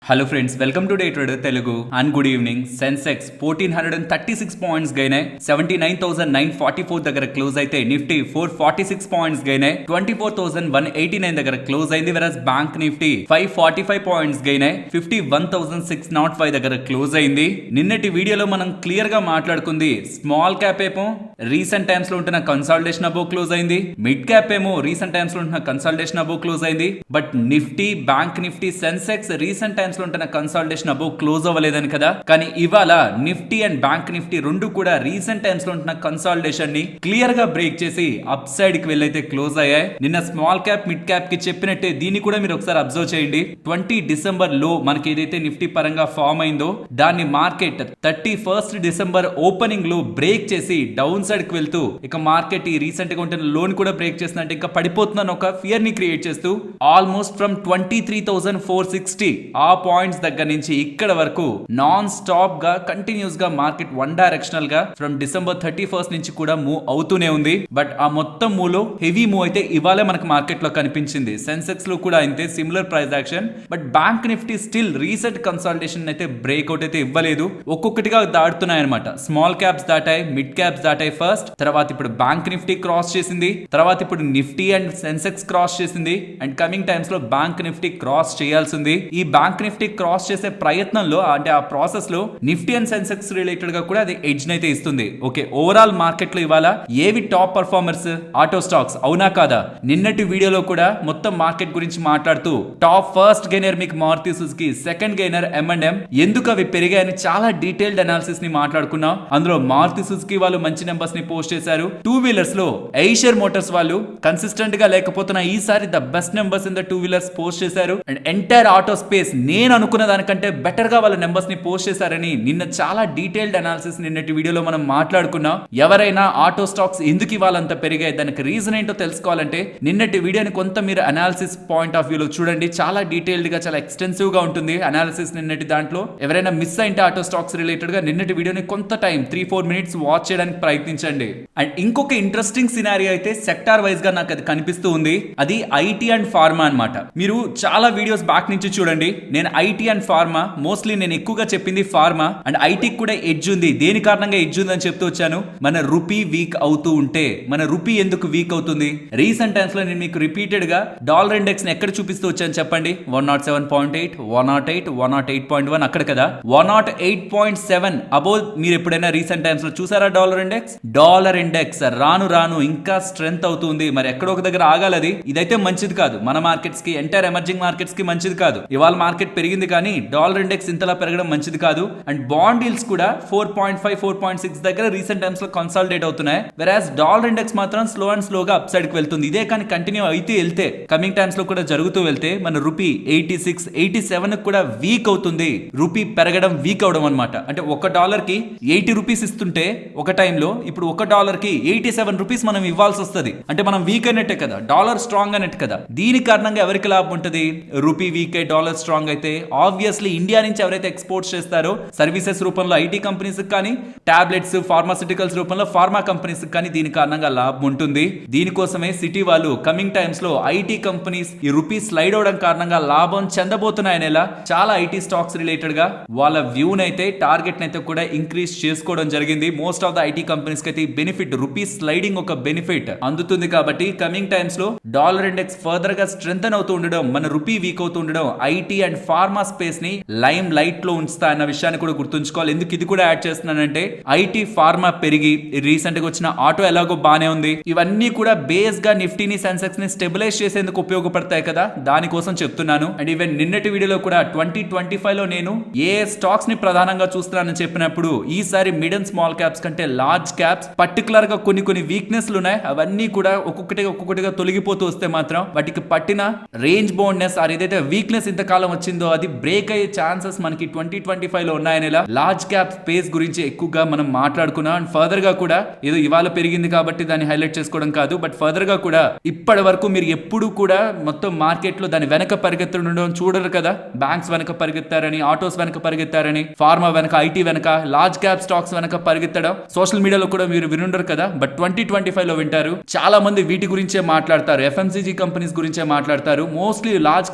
Hello friends, welcome to day trader Telugu and good evening. Sensex 1436 points gain అయ్యి 79,944 దగ్గర close అయితే Nifty 446 points gain అయ్యి 24,189 దగ్గర క్లోజ్ అయింది. వెరస్ బ్యాంక్ నిఫ్టీ 545 పాయింట్స్ గైన్ అయ్యి 51,605 దగ్గర క్లోజ్ అయింది. నిన్నటి వీడియోలో మనం క్లియర్ గా మాట్లాడుకుంది స్మాల్ క్యాప్ ఏమో రీసెంట్ టైమ్స్ లో ఉంటున్న కన్సాలిడేషన్ అబోవ్ క్లోజ్ అయింది, మిడ్ క్యాప్ ఏమో రీసెంట్ టైమ్స్ లో ఉంటున్న కన్సాలిడేషన్ అబోవ్ క్లోజ్ అయింది. But Nifty, bank Nifty, Sensex recent times లో ఉంటున్న కన్సాలిడేషన్ అబోవ్ క్లోజ్ అవ్వలేదని కదా. కానీ ఇవాళ నిఫ్టీ అండ్ బ్యాంక్ నిఫ్టీ రెండు కూడా రీసెంట్ టైమ్స్ లో ఉంటున్న కన్సాలిడేషన్ ని క్లియర్ గా బ్రేక్ చేసి అప్ సైడ్ కి వెళ్ళైతే క్లోజ్ అయ్యాయి. నిన్న స్మాల్ క్యాప్, మిడ్ క్యాప్ కి చెప్పినట్టే దీన్ని కూడా మీరు ఒకసారి అబ్జర్వ్ చేయండి. 20 డిసెంబర్ లో మనకి ఏదైతే నిఫ్టీ పరంగా ఫామ్ అయిందో దాన్ని మార్కెట్ 31 డిసెంబర్ ఓపెనింగ్ లో బ్రేక్ చేసి డౌన్ సైడ్ కి వెళ్తూ ఇక మార్కెట్ ఈ రీసెంట్ గా ఉంటున్న లోన్ కూడా బ్రేక్ చేస్తుందంటే ఇంకా పడిపోతుందని ఒక ఫియర్ ని క్రియేట్ చేస్తూ ఆల్మోస్ట్ ఫ్రమ్ 23,460 ఆ పాయింట్స్ దగ్గర నుంచి ఇక్కడ వరకు నాన్ స్టాప్ గా కంటిన్యూస్ గా మార్కెట్ వన్ డైరెక్షనల్ గా ఫ్రమ్ డిసెంబర్ 31 నుంచి కూడా మూవ్ అవుతూనే ఉంది. బట్ ఆ మొత్తం మూవ్ లో హెవీ మూవ్ అయితే ఇవాళ మనకు మార్కెట్ లో కనిపించింది. సెన్సెక్స్ లో కూడా అయితే similar price action. But Bank Nifty still recent consolidation అయితే బ్రేక్అవుట్ అయితే ఇవ్వలేదు, ఒక్కొక్కటిగా దాటుతున్నాయి అనమాట. స్మాల్ క్యాప్స్ దాటాయి, మిడ్ క్యాప్స్ దాటాయి ఫస్ట్, తర్వాత ఇప్పుడు బ్యాంక్ నిఫ్టీ క్రాస్ చేసింది, తర్వాత ఇప్పుడు నిఫ్టీ అండ్ సెన్సెక్స్ క్రాస్ చేసింది, అండ్ కమింగ్ టైమ్స్ లో బ్యాంక్ నిఫ్టీ క్రాస్ చేయాల్సింది. ఈ బ్యాంక్ నిఫ్టీ క్రాస్ చేసే ప్రయత్నంలో అంటే ఆ ప్రాసెస్ లో నిఫ్టీ అండ్ సెన్సెక్స్ రిలేటెడ్ గా కూడా అది ఎడ్జ్ అయితే ఇస్తుంది. ఓకే, ఓవరాల్ మార్కెట్ లో ఇవాళ ఏవి టాప్ పర్ఫార్మర్స్? ఆటో స్టాక్స్, అవునా కాదా? నిన్నటి వీడియోలో కూడా మొత్తం మార్కెట్ గురించి మాట్లాడుతూ టాప్ ఫస్ట్ గెయినర్ మీకు Maruti Suzuki, second gainer M&M, ఎందుకు అవి పెరిగాయని చాలా డీటెయిల్డ్ అనాలిసిస్ ని మాట్లాడుకున్నాం. అందులో మారుతి సుజుకి వాళ్ళు మంచి నెంబర్స్ ని పోస్ట్ చేశారు. టూ వీలర్స్ లో ఐషర్ మోటార్స్ వాళ్ళు కన్సిస్టెంట్ గా లేకపోతున్నా ఈసారి the best numbers in the two wheelers post చేశారు. అండ్ ఎంటైర్ ఆటో స్పేస్ నేను అనుకున్న దానికంటే బెటర్ గా వాళ్ళ నెంబర్స్ ని పోస్ట్ చేశారని నిన్న చాలా డీటెయిల్డ్ అనాలిసిస్ నిన్నటి వీడియోలో మనం మాట్లాడుకున్నాం. ఎవరైనా ఆటో స్టాక్స్ ఎందుకు ఇవాళంత పెరిగాయి, దానికి రీజన్ ఏంటో తెలుసుకోవాలంటే నిన్నటి వీడియోని కొంత మీరు అనాలిసిస్ పాయింట్ ఆఫ్ వ్యూలో చూడండి. చాలా డీటెయిల్డ్ గా, చాలా ఎక్స్టెన్సివ్ గా ఉంటుంది అనాలిసిస్ నిన్నటి దాంట్లో. ఎవరైనా మిస్ అయితే ఆటో స్టాక్స్ రిలేటెడ్ గా నిన్నటి వీడియోని కొంత టైం 3-4 మినిట్స్ వాచ్ చేయడానికి ప్రయత్నించండి. అండ్ ఇంకొక ఇంట్రెస్టింగ్ సినారియో అయితే సెక్టార్ వైజ్ గా నాకు అది కనిపిస్తూ ఉంది. అది ఐటీ అండ్ ఫార్మా అన్నమాట. మీరు చాలా వీడియోస్ బ్యాక్ నుంచి చూడండి. నేను ఐటీ అండ్ ఫార్మా మోస్ట్లీ నేను ఎక్కువగా చెప్పింది ఫార్మా అండ్ ఐటీకి కూడా ఎడ్జ్ ఉంది. దేని కారణంగా ఎడ్జ్ ఉంది అని చెప్తూ వచ్చాను. మన రూపీ వీక్ అవుతూ ఉంటే, మన రూపీ ఎందుకు వీక్ అవుతుంది? రీసెంట్ టైమ్స్ లో నేను మీకు రిపీటెడ్ గా డాలర్ ఇండెక్స్ ని ఎక్కడ చూపిస్తూ వచ్చాను చెప్పండి? 107.8, 108, 108.1 అక్కడ కదా. 108.7 అబోవ్ మీరు ఎప్పుడైనా రీసెంట్ టైమ్స్ లో చూసారా డాలర్ ఇండెక్స్? డాలర్ ఇండెక్స్ రాను రాను ఇంకా స్ట్రెంత్ అవుతుంది. మరి ఎక్కడో ఒక దగ్గర ఆగాలది. ఇదైతే మంచిది కాదు మన మార్కెట్స్ కి, ఎంటైర్ ఎమర్జింగ్ మార్కెట్స్ కి మంచిది కాదు. ఇవాళ మార్కెట్ పెరిగింది కానీ డాలర్ ఇండెక్స్ ఇంతలా పెరగడం మంచిది కాదు. అండ్ బాండ్ డీల్స్ కూడా 4.5, 4.6 దగ్గర రీసెంట్ టైమ్స్ లో కన్సాలిడేట్ అవుతున్నాయి. వెరాస్ డాలర్ ఇండెక్స్ మాత్రం స్లో అండ్ స్లోగా అప్ సైడ్ కి వెళ్తుంది. ఇదే కానీ కంటిన్యూ అయితే వెళ్తే, కమింగ్ టైమ్స్ లో కూడా జరుగుతూ వెళ్తే మన రూపీ 86, 87 కూడా వీక్ అవుతుంది. రూపీ పెరగడం, వీక్ అవడం అనమాట. అంటే ఒక డాలర్ కి 80 రూపీస్ ఇస్తుంటే ఒక టైంలో ఇప్పుడు ఒక డాలర్ కి 87 రూపీస్ మనం ఇవ్వాల్సి వస్తుంది. అంటే మనం వీక్ అయినట్టే కదా, డాలర్ స్ట్రాంగ్ అయినట్టు కదా. దీని కారణంగా ఎవరికి లాభం ఉంటుంది? రూపీ వీక్ అయి డాలర్ స్ట్రాంగ్ అయితే ఆబ్వియస్లీ ఇండియా నుంచి ఎవరైతే ఎక్స్పోర్ట్స్ చేస్తారో సర్వీసెస్ రూపంలో ఐటీ కంపెనీస్ కానీ, టాబ్లెట్స్, ఫార్మాసిటికల్స్ రూపంలో ఫార్మా కంపెనీస్ కానీ దీని కారణంగా లాభం ఉంటుంది. దీనికోసమే సిటీ వాళ్ళు కమింగ్ టైమ్స్ లో ఐటీ కంపెనీస్ ఈ రూపీ స్లైడ్ అవడం కారణంగా లాభం చెందబోతున్నాయనేలా చాలా ఐటీ స్టాక్స్ రిలేటెడ్ గా వాళ్ళ వ్యూన్ అయితే, టార్గెట్ అయితే కూడా ఇంక్రీజ్ చేసుకోవడం జరిగింది. Most of the IT companies కి అయితే బెనిఫిట్, రూపీ స్లైడింగ్ ఒక బెనిఫిట్ అందుతుంది. కాబట్టి కమింగ్ టైమ్స్ లో డాలర్ ఇండెక్స్ ఫర్దర్ గా స్ట్రెంథెన్ అవుతూ ఉండడం, మన రూపీ వీక్ అవుతూ ఉండడం ఐటీ అండ్ ఫార్మా స్పేస్ ని లైమ్ లైట్ లో ఉంచుతా అన్న విషయాన్ని కూడా గుర్తుంచుకోవాలి. ఎందుకు ఇది కూడా యాడ్ చేస్తున్నానంటే ఐటీ ఫార్మా పెరిగి రీసెంట్ గా వచ్చిన ఆటో ఎలాగో బానే ఉంది. ఇవన్నీ కూడా బేస్ గా నిఫ్టీని, సెన్సెక్స్ ని స్టెబిలైజ్ చేసేందుకు ఉపయోగపడతాయి కదా, దానికోసం చెప్తున్నాను. అండ్ ఈవెన్ నిన్నటి వీడియోలో కూడా 2025 లో నేను ఏ స్టాక్స్ ని ప్రధానంగా చూస్తున్నానని చెప్పినప్పుడు ఈసారి మిడ్ అండ్ స్మాల్ క్యాప్స్ కంటే లార్జ్ క్యాప్స్ పర్టికులర్ గా కొన్ని వీక్నెస్లు ఉన్నాయి. అవన్నీ కూడా ఒక్కొక్కటిగా తొలగిపోతూ వస్తే మాత్రం వాటికి పట్టిన రేంజ్ బౌండ్నెస్ ఆర్ ఏదైతే వీక్నెస్ ఇంతకాలం వచ్చిందో అది బ్రేక్ అయ్యే ఛాన్సెస్ మనకి 2025 లో ఉన్నాయనేలా లార్జ్ క్యాప్ స్పేస్ గురించి ఎక్కువగా మనం మాట్లాడుకున్నాం. అండ్ ఫర్దర్ గా కూడా ఏదో ఇవాళ పెరిగింది కాబట్టి దాన్ని హైలైట్ చేసుకోవడం కాదు, బట్ ఫర్దర్ గా కూడా ఇప్పటి వరకు మీరు ఎప్పుడు కూడా మొత్తం మార్కెట్ లో దాని వెనక పరిగెత్తడం చూడరు కదా. బ్యాంక్స్ వెనక పరిగెత్తారని, ఆటోస్ వెనక పరిగెత్తారని, ఫార్మా వెనక, ఐటీ వెనక, లార్జ్ క్యాప్ స్టాక్స్ వెనక పరిగెత్తడం సోషల్ మీడియాలో కూడా మీరు వినుండరు కదా. బట్ 2025 లో వింటారు. చాలా మంది వీటి గురించే మాట్లాడతారు, ఎఫ్ఎంసీజీ కంపెనీస్ గురించే మాట్లాడతారు. మోస్ట్లీ లార్జ్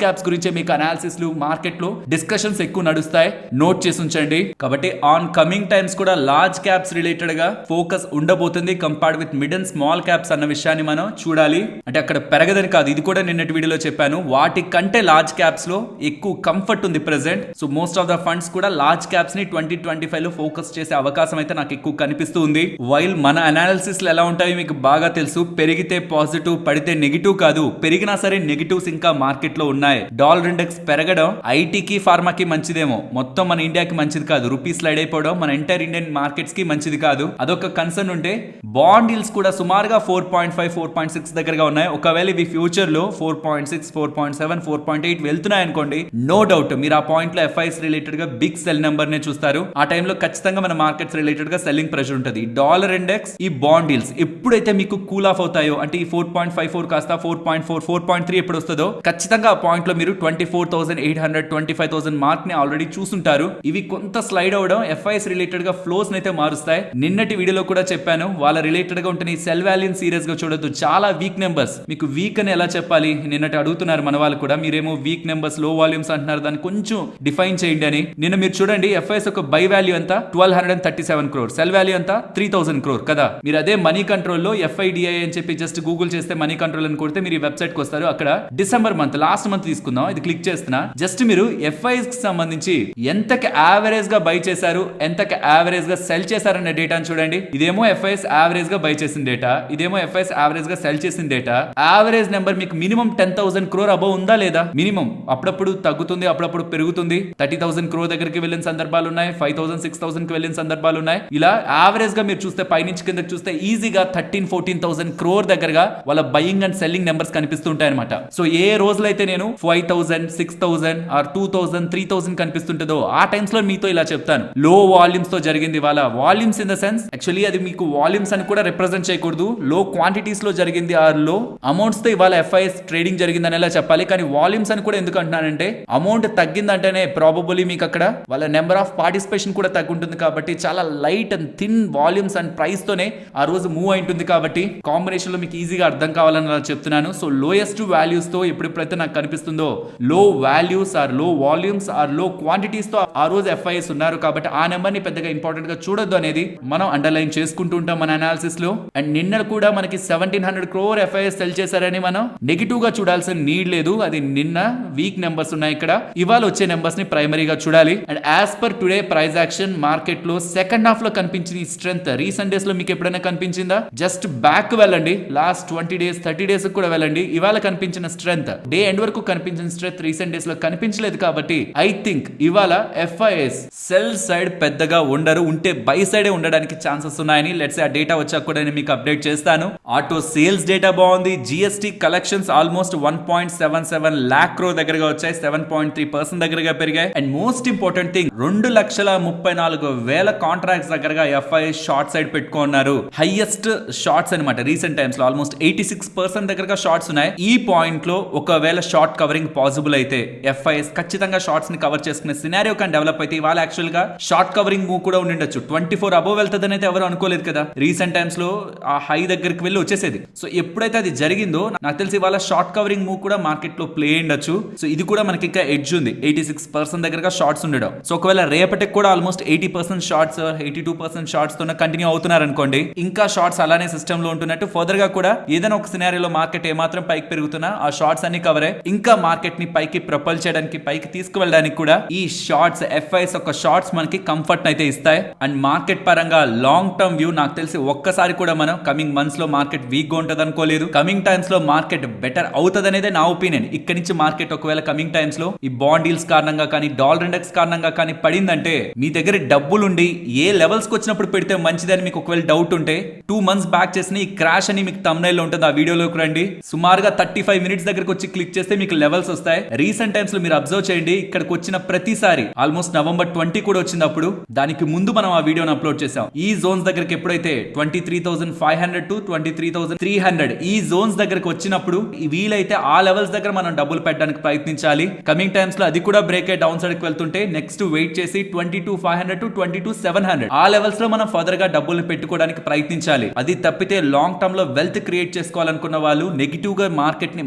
క్యాప్స్ గురించే మీకు అనాలిసిస్లు, మార్కెట్ మార్కెట్ లో డిస్కషన్స్ ఎక్కువ నడుస్తాయి, నోట్ చేసి ఉంచండి. కాబట్టి ఆన్ కమింగ్ టైమ్స్ కూడా లార్జ్ క్యాప్స్ రిలేటెడ్ గా ఫోకస్ ఉండబోతుంది compared with mid and small caps అన్న విషయాన్ని మనం చూడాలి. అంటే అక్కడ పెరగదని కాదు, ఇది కూడా నిన్నటి వీడియోలో చెప్పాను, వాటి కంటే లార్జ్ క్యాప్స్ లో ఎక్కువ కంఫర్ట్ ఉంది present. So most of the funds కూడా లార్జ్ క్యాప్స్ ని 2025 లో ఫోకస్ చేసే అవకాశం అయితే నాకు ఎక్కువ కనిపిస్తూ ఉంది. వైల్ మన అనాలిసిస్ ఎలా ఉంటాయి మీకు బాగా తెలుసు, పెరిగితే పాజిటివ్, పడితే నెగిటివ్ కాదు, పెరిగినా సరే నెగిటివ్స్ ఇంకా మార్కెట్ లో ఉన్నాయి. డాలర్ ఇండెక్స్ పెరగడం ఐటీకి ఫార్మాకి మంచిదేమో, మొత్తం మన ఇండియాకి మంచిది కాదు. రూపీ స్లైడ్ అయిపోవడం మన ఎంటైర్ ఇండియన్ మార్కెట్స్ కి మంచిది కాదు. అదొక కన్సర్న్ ఉంటే బాండ్ ఈల్డ్స్ కూడా సుమారుగా 4.5 4.6 దగ్గరగా ఉన్నాయి. ఒకవేళ ఇవి ఫ్యూచర్ లో 4.6 4.7 4.8 వెళ్తున్నాయి అనుకోండి, నో డౌట్ మీరు ఆ పాయింట్ లో ఎఫ్ఐఎస్ రిలేటెడ్ గా బిగ్ సెల్ నెంబర్ నే చూస్తారు. ఆ టైంలో ఖచ్చితంగా మన మార్కెట్స్ రిలేటెడ్ గా సెల్లింగ్ ప్రెషర్ ఉంటుంది. డాలర్ ఇండెక్స్, ఈ బాండ్ డీల్స్ ఎప్పుడైతే మీకు కూల్ ఆఫ్ అవుతాయో, అంటే ఈ 4.54 కాస్త 4.4 4.3 ఎప్పుడు వస్తుందో ఖచ్చితంగా ఆ పాయింట్ లో మీరు 24,800 25,000 మార్క్ ని ఆల్రెడీ చూసుంటారు. ఇవి కొంత స్లైడ్ అవడం ఎఫ్ఐఎస్ రిలేటెడ్ గా ఫ్లోస్ అయితే మారుస్తాయి. నిన్నటి వీడియోలో కూడా చెప్పాను, వాళ్ళ రిలేటెడ్ గా ఉంటే ఈ సెల్ వాల్యూని సీరియస్ గా చూడొద్దు, చాలా వీక్ నెంబర్స్. మీకు వీక్ అని ఎలా చెప్పాలి నిన్నటి అడుగుతున్నారు మన వాళ్ళు కూడా, మీరేమో వీక్ నెంబర్స్ లో వాల్యూమ్స్ అంటున్నారు, దాన్ని కొంచెం డిఫైన్ చేయండి అని. నిన్న మీరు చూడండి ఎఫ్ఐఎస్ ఒక బై వాల్యూ ఎంత 1237 crore, సెల్ వాల్యూ ఎంత 3000 crore కదా. మీరు అదే మనీ కంట్రోల్ లో ఎఫ్ఐడిఐ అని చెప్పి జస్ట్ గూగుల్ చేస్తే మనీ కంట్రోల్ అని కొడితే మీరు ఈ వెబ్సైట్ కి వస్తారు. అక్కడ డిసెంబర్ మంత్ లాస్ట్ మంత్ తీసుకుందాం, ఇది క్లిక్ చేస్తున్నా. జస్ట్ మీరు ఎఫ్ఐఎస్ కి సంబంధించి ఎంతకి యావరేజ్ గా బై చేశారు, ఎంతకి యావరేజ్ గా సెల్ చేశారనే డేటాను చూడండి. ఇదేమో ఎఫ్ఐఎస్ యావరేజ్ గా బై చేసిన డేటా, ఇదేమో ఎఫ్ఐఎస్ యావరేజ్ గా సెల్ చేసిన డేటా. యావరేజ్ నెంబర్ మీకు మినిమం 10,000 crore అబౌవ్ ఉందా లేదా? మినిమం. అప్పుడప్పుడు తగ్గుతుంది, అప్పుడప్పుడు పెరుగుతుంది. 30,000 crore దగ్గరికి వెళ్ళిన సందర్భాలు ఉన్నాయి, 5,000 6,000 కి వెళ్ళిన సందర్భాలు ఉన్నాయి. ఇలా యావరేజ్ గా మీరు చూస్తే పైనుంచి కిందకి చూస్తే ఈజీగా 13,000-14,000 crore దగ్గరగా వాళ్ళ బయింగ్ అండ్ సెల్లింగ్ నెంబర్స్ కనిపిస్తుంటాయి అనమాట. సో ఏ రోజులైతే నేను 5,000 6,000 ఆర్ 2,000 3,000 కనిపిస్తుంటుందో ఆ టైమ్స్ లో మీతో ఇలా చెప్తాను, లో వాల్యూమ్స్ తో జరిగింది. వాళ్ళ volumes in the sense actually అది మీకు వాల్యూమ్స్ అని కూడా రిప్రజెంట్ చేయకూడదు, లో క్వాంటిటీస్ లో జరిగింది ఆర్ లో అమౌంట్స్ తో ఇవాళ ఎఫ్ఐఎస్ ట్రేడింగ్ జరిగింది అనేలా చెప్పాలి. కానీ వాల్యూమ్స్ అని కూడా ఎందుకు అంటున్నానంటే, అమౌంట్ తగ్గిందంటేనే ప్రాబబుల్లీ మీకు అక్కడ వాళ్ళ నెంబర్ ఆఫ్ పార్టిసిపేషన్ కూడా తగ్గుంటుంది. కాబట్టి చాలా light and thin volumes and price తోనే ఆ రోజు మూవ్ అయింటుంది. కాబట్టి కాంబినేషన్ లో మీకు ఈజీగా అర్థం కావాలని అలా చెప్తున్నాను. సో లోయెస్ట్ వాల్యూస్ తో ఎప్పుడైతే నాకు కనిపిస్తుందో, లో వాల్యూస్ ఆర్ లో వాల్యూమ్స్ ఆర్ లో క్వాంటిటీస్ తో ఆ రోజు ఎఫ్ఐఎస్ ఉన్నారు. కాబట్టి ఆ నెంబర్ ని పెద్దగా ఇంపార్టెంట్ గా చూడొద్దు అనేది మనం అండర్లైన్ చేసుకుంటూ ఉంటాం మన అనాలిసిస్ లో. అండ్ నిన్న కూడా మనకి 1,700 crore ఎఫ్ఐఎస్ సెల్ చేశారని మనం నెగిటివ్ గా చూడాల్సిన నీడ్ లేదు. అది నిన్న వీక్ నెంబర్స్ ఉన్నాయి, ఇక్కడ ఇవాళ వచ్చే నెంబర్స్ ని ప్రైమరీగా చూడాలి. And as per today price action market లో సెకండ్ హాఫ్ లో కనిపించిన ఈ స్ట్రెంత్ రీసెంట్ డేస్ లో మీకు ఎప్పుడైనా కనిపించిందా? జస్ట్ బ్యాక్ వెళ్ళండి, లాస్ట్ 20 days 30 days కూడా వెళ్ళండి. ఇవాళ కనిపించిన స్ట్రెంత్, డే ఎండ్ వరకు కనిపించిన స్ట్రెంత్ రీసెంట్ డేస్ లో కనిపించలేదు. కాబట్టి ఐ థింక్ ఇవాళ ఎఫ్ఐఎస్ సెల్ సైడ్ పెద్దగా ఉండరు, ఉంటే బై సైడే ఉండడానికి ఛాన్సెస్ ఉన్నాయని లెట్స్ ఆ డేటా వచ్చాక కూడా నేను మీకు అప్డేట్ చేస్తాను. ఆటో సేల్స్ డేటా బాగుంది. GST collections almost 1.77 lakh crore దగ్గరగా వచ్చాయి, 7.3% దగ్గరగా పెరిగాయి. And most important thing, 2,34,000 contracts దగ్గరగా ఎఫ్ఐఎస్ షార్ట్ సైడ్ పెట్టుకున్నారు. హైయెస్ట్ షార్ట్స్ అనమాట రీసెంట్ టైమ్స్ లో, ఆల్మోస్ట్ 86% దగ్గరగా షార్ట్స్ ఉన్నాయి. ఈ పాయింట్ లో ఒకవేళ షార్ట్ కవరింగ్ పాసిబుల్ అయితే ఎఫ్ఐఎస్ ఖచ్చితంగా షార్ట్స్ ని కవర్ చేసుకునే సినారియో కానీ డెవలప్ అయితే ఇవాళ యాక్చువల్ గా షార్ట్ కవరింగ్ మూవ్ కూడా ఉండొచ్చు. 24 అబోవ్ వెళ్తుందని అయితే ఎవరు అనుకోలేదు కదా. రీసెంట్ టైమ్స్ లో ఆ హై దగ్గరికి వెళ్ళి వచ్చేసేది. సో ఎప్పుడైతే అది జరిగిందో నాకు తెలిసి ఇవాళ షార్ట్ కవరింగ్ మూవ్ కూడా మార్కెట్ లో ప్లే ఉండొచ్చు. సో ఇది కూడా మనకి ఇంకా ఎడ్జ్ ఉంది, 86% దగ్గరగా షార్ట్స్ ఉండడం. సో ఒకవేళ రేపటికి కూడా ఆల్మోస్ట్ 80% షార్ట్స్ 82% షార్ట్స్ తో కంటిన్యూ అవుతున్నారు అనుకోండి, ఇంకా షార్ట్స్ అలానే సిస్టమ్ లో ఉంటున్నట్టు ఫర్దర్ గా కూడా ఏదైనా ఒక సినారియోలో మార్కెట్ ఏమాత్రం పైకి పెరుగుతున్నా ఆ షార్ట్స్ అన్ని కవరే. ఇంకా మార్కెట్ ని పైకి ప్రొపల్ చేయడానికి, పైకి తీసుకువెళ్ళడానికి కూడా ఈ షార్ట్స్ ఎఫ్ఐఎస్ ఒక షార్ట్స్ మనకి కంఫర్ట్ అయితే ఇస్తాయి. అండ్ మార్కెట్ పరంగా లాంగ్ టర్మ్ వ్యూ నాకు తెలిసి ఒక్కసారి కూడా మనం కమింగ్ మంత్స్ లో మార్కెట్ వీక్ గా ఉంటది అనుకోలేదు. కమింగ్ టైమ్స్ లో మార్కెట్ బెటర్ అవుతుంది అనేది నా ఒపీనియన్. ఇక్కడ నుంచి మార్కెట్ ఒకవేళ కమింగ్ టైమ్స్ లో ఈ బాండ్ డీల్స్ కారణంగా కానీ డాలర్ ఇండెక్స్ కారణంగా కానీ పడిందంటే, మీ దగ్గర డబ్బులుండి ఏ లెవెల్స్ కి వచ్చినప్పుడు పెడితే మంచిదని మీకు ఒకవేళ డౌట్ ఉంటే 2 months బ్యాక్ చేసిన ఈ క్రాష్ అని మీకు thumbnail లో ఉంటుంది, ఆ వీడియోలోకి రండి. సుమారుగా 35 minutes దగ్గరకు వచ్చి క్లిక్ చేస్తే మీకు లెవెల్స్ వస్తాయి. రీసెంట్ టైమ్స్ లో మీరు అబ్జర్వ్ చేయండి, ఇక్కడికి వచ్చిన ప్రతిసారి ఆల్మోస్ట్ November 20 కూడా వచ్చినప్పుడు దానికి ముందు మనం ఆ వీడియోని అప్లోడ్ చేసాం. ఈ జోన్స్ దగ్గరికి ఎప్పుడైతే 23,500 to 23,300 ఈ జోన్స్ దగ్గరకు వచ్చినప్పుడు వీలైతే ఆ లెవెల్స్ దగ్గర మనం డబ్బులు పెట్టడానికి ప్రయత్నించాలి. కమింగ్ టైమ్స్ లో అది కూడా బ్రేక్ అయ్యి డౌన్ సైడ్ కి వెళ్తుంటే నెక్స్ట్ వెయిట్ చేసి 22,500 to 22,700 ఆ లెవెల్స్ లో మనం ఫర్దర్ గా డబ్బుల్ని పెట్టుకోవడానికి ప్రయత్నించాలి. అది తప్పితే లాంగ్ టర్మ్ లో వెల్త్ క్రియేట్ చేసుకోవాలనుకున్న వాళ్ళు నెగిటివ్ గా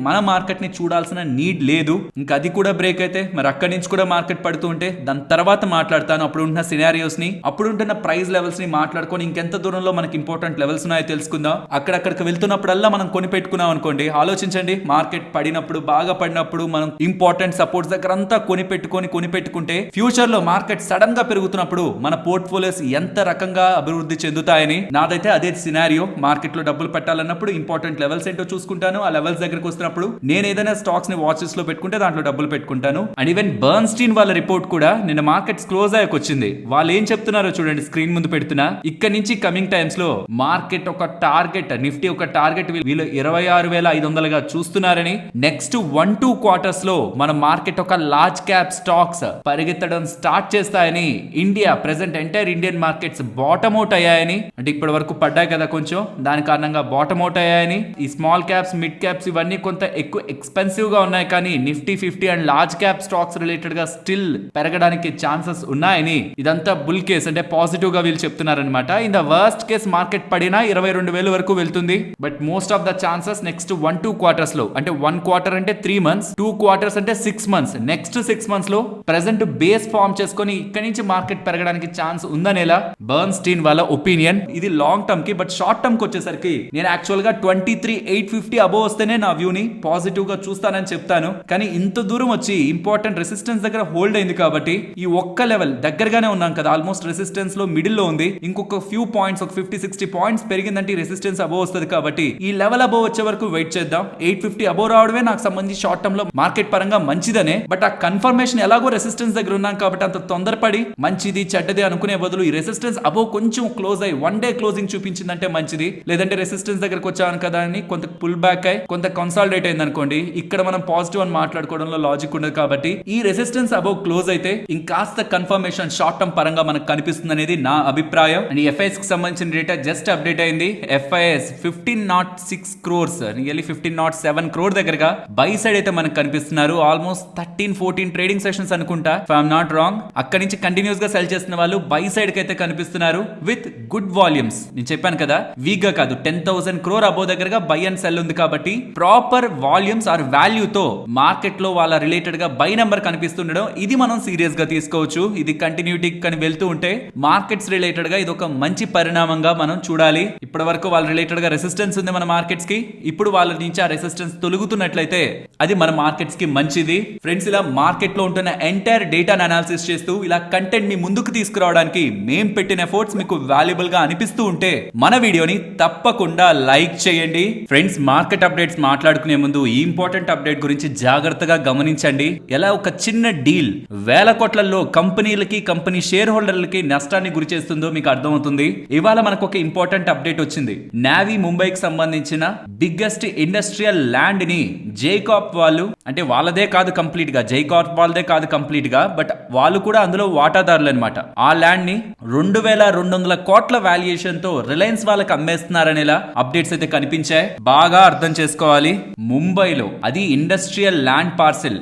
మన మార్కెట్ ని చూడాల్సిన నీడ్ లేదు. ఇంకా అది కూడా బ్రేక్ అయితే మరి అక్కడి నుంచి కూడా మార్కెట్ పడుతూ ఉంటే దాని తర్వాత మాట్లాడతాను. అప్పుడు ఉన్న సినారియోస్ ని, అప్పుడు ఉంటున్న ప్రైస్ లెవెల్స్ ని మాట్లాడుకొని ఇంకెంత దూరంలో మనకి ఇంపార్టెంట్ లెవెల్స్ ఉన్నాయో తెలుసుకుందాం. అక్కడికి వెళ్తున్నప్పుడల్లా మనం కొని పెట్టుకున్నాం అనుకోండి, ఆలోచించండి, మార్కెట్ పడినప్పుడు, బాగా పడినప్పుడు మనం ఇంపార్టెంట్ సపోర్ట్స్ దగ్గర అంతా కొని పెట్టుకుంటే ఫ్యూచర్ లో మార్కెట్ సడన్ గా పెరుగుతున్నప్పుడు మన పోర్ట్ఫోలియోస్ ఎంత రకంగా అభివృద్ధి చెందుతాయని నాదైతే అదే సినారియో. మార్కెట్ లో డబ్బులు పెట్టాలన్నప్పుడు ఇంపార్టెంట్ లెవెల్స్ ఏంటో చూసుకుంటాను. ఆ లెవెల్స్ దగ్గరకు వస్తున్నప్పుడు నేను ఏదైనా స్టాక్స్ ని వాచెస్ లో పెట్టుకుంటే దాంట్లో డబ్బులు పెట్టుకుంటాను. అండ్ ఈవెన్ బర్న్స్టీన్ వాళ్ళ రిపోర్ట్ కూడా నిన్న మార్కెట్స్ క్లోజ్ అయ్యాక వచ్చింది. వాళ్ళు ఏం చెప్తున్నారో చూడండి, స్క్రీన్ ముందు పెడుతున్నా. ఇక్కడ నుంచి కమింగ్ టైమ్స్ లో మార్కెట్ ఒక టార్గెట్, నిఫ్టీ ఒక టార్గెట్ వీళ్ళు 26,500గా చూస్తున్నారని, నెక్స్ట్ 1-2 క్వార్టర్స్ లో మన మార్కెట్ ఒక లార్జ్ క్యాప్ స్టాక్స్ పరిగెత్తడం స్టార్ట్ చేస్తాయని, India present entire Indian markets bottom out అయ్యాయని, అంటే ఇప్పటి వరకు పడ్డాయి కదా కొంచెం, దాని కారణంగా బాటమ్ అవుట్ అయ్యాయని, ఈ స్మాల్ క్యాప్స్, మిడ్ క్యాప్స్ ఇవన్నీ కొంత ఎక్కువ ఎక్స్పెన్సివ్ గా ఉన్నాయి, కానీ Nifty 50 and large cap stocks related గా స్టిల్ పెరగడానికి ఛాన్సెస్ ఉన్నాయని, ఇదంతా బుల్ కేస్ అంటే పాజిటివ్ గా వీళ్ళు చెప్తున్నారనమాట. In the worst case market పడినా 22,000 వరకు వెళ్తుంది. But most of the chances next 1-2 quarters లో, అంటే 1 క్వార్టర్ అంటే 3 months, 2 క్వార్టర్స్ అంటే 6 months, నెక్స్ట్ 6 months లో ప్రెసెంట్ బేస్ ఫార్మ్ చేసుకొని ఇక్కడి నుంచి మార్కెట్ పెరగడానికి ఛాన్స్ ఉందనేలా బర్న్స్టీన్ వాళ్ళ ఒపీనియన్. ఇది లాంగ్ టర్మ్ కి. బట్ షార్ట్ టర్మ్ కి వచ్చేసరికి నేను యాక్చువల్ గా 23,850 అబోవ్ వస్తేనే నా వ్యూని పాజిటివ్ గా చూస్తానని చెప్తాను. కానీ ఇంత దూరం వచ్చి ఇంపార్టెంట్ రెసిస్టెన్స్ దగ్గర హోల్డ్ అయింది కాబట్టి ఈ ఒక్క లెవెల్ దగ్గరగానే ఉన్నాం కదా, ఆల్మోస్ట్ రెసిస్టెన్స్ లో మిడిల్ లో ఉంది. ఇంకొక ఫ్యూ పాయింట్స్, ఒక 50-60 పాయింట్స్ పెరిగిందంటే రెసిస్టెన్స్ అబోవ్ వస్తుంది కాబట్టి ఈ లెవెల్ అబోవ్ వచ్చే వరకు వెయిట్ చేద్దాం. 850 అబోవ్ రావడమే నాకు సంబంధించి షార్ట్ టర్మ్ లో మార్కెట్ పరంగా మంచిదనే. బట్ ఆ కన్ఫర్మేషన్ ఎలాగో రెసిస్టెన్స్ దగ్గర ఉన్నాం కాబట్టి అంత తొందరపడి మంచిది చెడ్డది అనుకునే బదులు ఈ రెసిస్టెన్స్ అబోవ్ కొంచెం క్లోజ్ అయ్యి 1 day క్లోజింగ్ చూపించిందంటే మంచిది. లేదంటే రెసిస్టెన్స్ దగ్గరకు వచ్చాను కదా అని కొంత పుల్ బ్యాక్ అయ్యి కొంత కన్సాలిడేట్ అయింది అనుకోండి, ఇక్కడ మనం పాజిటివ్ అని మాట్లాడుకోవడంలో లాజిక్ ఉండదు. కాబట్టి ఈ రెసిస్టెన్స్ అబోవ్ క్లోజ్ అయితే ఇంకాస్త కన్ఫర్మేషన్ షార్ట్ టర్మ్ పరంగా మనకు కనిపిస్తుంది అనేది నా అభిప్రాయం. అండ్ ఎఫ్ఐఎస్ కి సంబంధించిన డేటా జస్ట్ అప్డేట్ అయింది. ఎఫ్ఐఎస్ 1506 crores, నియర్లీ 1507 crore దగ్గరగా బై సైడ్ అయితే మనకు కనిపిస్తున్నారు. ఆల్మోస్ట్ 13-14 ట్రేడింగ్ సెషన్స్ అనుకుంటా, ఇఫ్ ఐఎమ్ నాట్ రాంగ్. అక్కడి నుంచి కంటిన్యూస్ గా సెల్ చేస్తున్న వాళ్ళు బై సైడ్ కి అయితే కనిపిస్తున్నారు విత్ గుడ్ వాల్యూమ్స్. నేను చెప్పాను కదా వీక్ గా కాదు, 10,000 crore అబోవ్ దగ్గరగా బై అండ్ సెల్ ఉంది కాబట్టి ప్రాపర్ వాల్యూమ్స్ ఆర్ వాల్యూ తో మార్కెట్ లో వాళ్ళ రిలేటెడ్ గా బై నెంబర్ కనిపిస్తుండడం, ఇది మనం సీరియస్ గా తీసుకోవచ్చు. ఇది కంటిన్యూటీ కని వెళ్తూ ఉంటే మార్కెట్స్ రిలేటెడ్ గా ఇది ఒక మంచి పరిణామంగా మనం చూడాలి. ఇప్పటి వరకు వాళ్ళ రిలేటెడ్ గా రెసిస్టెన్స్ ఉంది మన మార్కెట్స్ కి, ఇప్పుడు వాళ్ళ నుంచి ఆ రెసిస్టెన్స్ తొలగుతున్నట్లయితే అది మన మార్కెట్స్ కి మంచిది. ఫ్రెండ్స్, ఇలా మార్కెట్ లో ఉంటున్న ఎంటైర్ డేటాను అనాలిసిస్ చేస్తూ ఇలా కంటెంట్ ని ముందుకు తీసుకురావడానికి మేం పెట్టిన ఎఫర్ట్స్ మీకు వాల్యుబుల్ గా అనిపిస్తూ ఉంటే మన వీడియోని తప్పకుండా లైక్ చేయండి. ఫ్రెండ్స్, మార్కెట్ అప్డేట్స్ మాట్లాడుకునే ముందు ఈ ఇంపార్టెంట్ అప్డేట్ గురించి జాగ్రత్తగా గమనించండి. ఎలా ఒక చిన్న డీల్ వేల కోట్లలో కంపెనీలకి, కంపెనీ షేర్ హోల్డర్లకి నష్టాన్ని గురి చేస్తుందో మీకు అర్థమవుతుంది. ఇవాళ మనకు ఒక ఇంపార్టెంట్ అప్డేట్ వచ్చింది. నావీ ముంబైకి సంబంధించిన బిగ్గెస్ట్ ఇండస్ట్రియల్ ల్యాండ్ ని జైకాప్ వాళ్ళు, అంటే వాళ్ళదే కాదు కంప్లీట్ గా, జైకాప్ వాళ్ళదే కాదు కంప్లీట్ గా, బట్ వాళ్ళు కూడా అందులో వాటాదారులు అనమాట. ఆ ల్యాండ్ ని 2,200 కోట్ల వాల్యుయేషన్ తో రిలయన్స్ వాళ్ళకి అమ్మేస్తున్నారనేలా అప్డేట్స్ అయితే కనిపించాయి. బాగా అర్థం చేసుకోవాలి, ముంబైలో అది ఇండస్ట్రియల్ ల్యాండ్ పార్సెల్,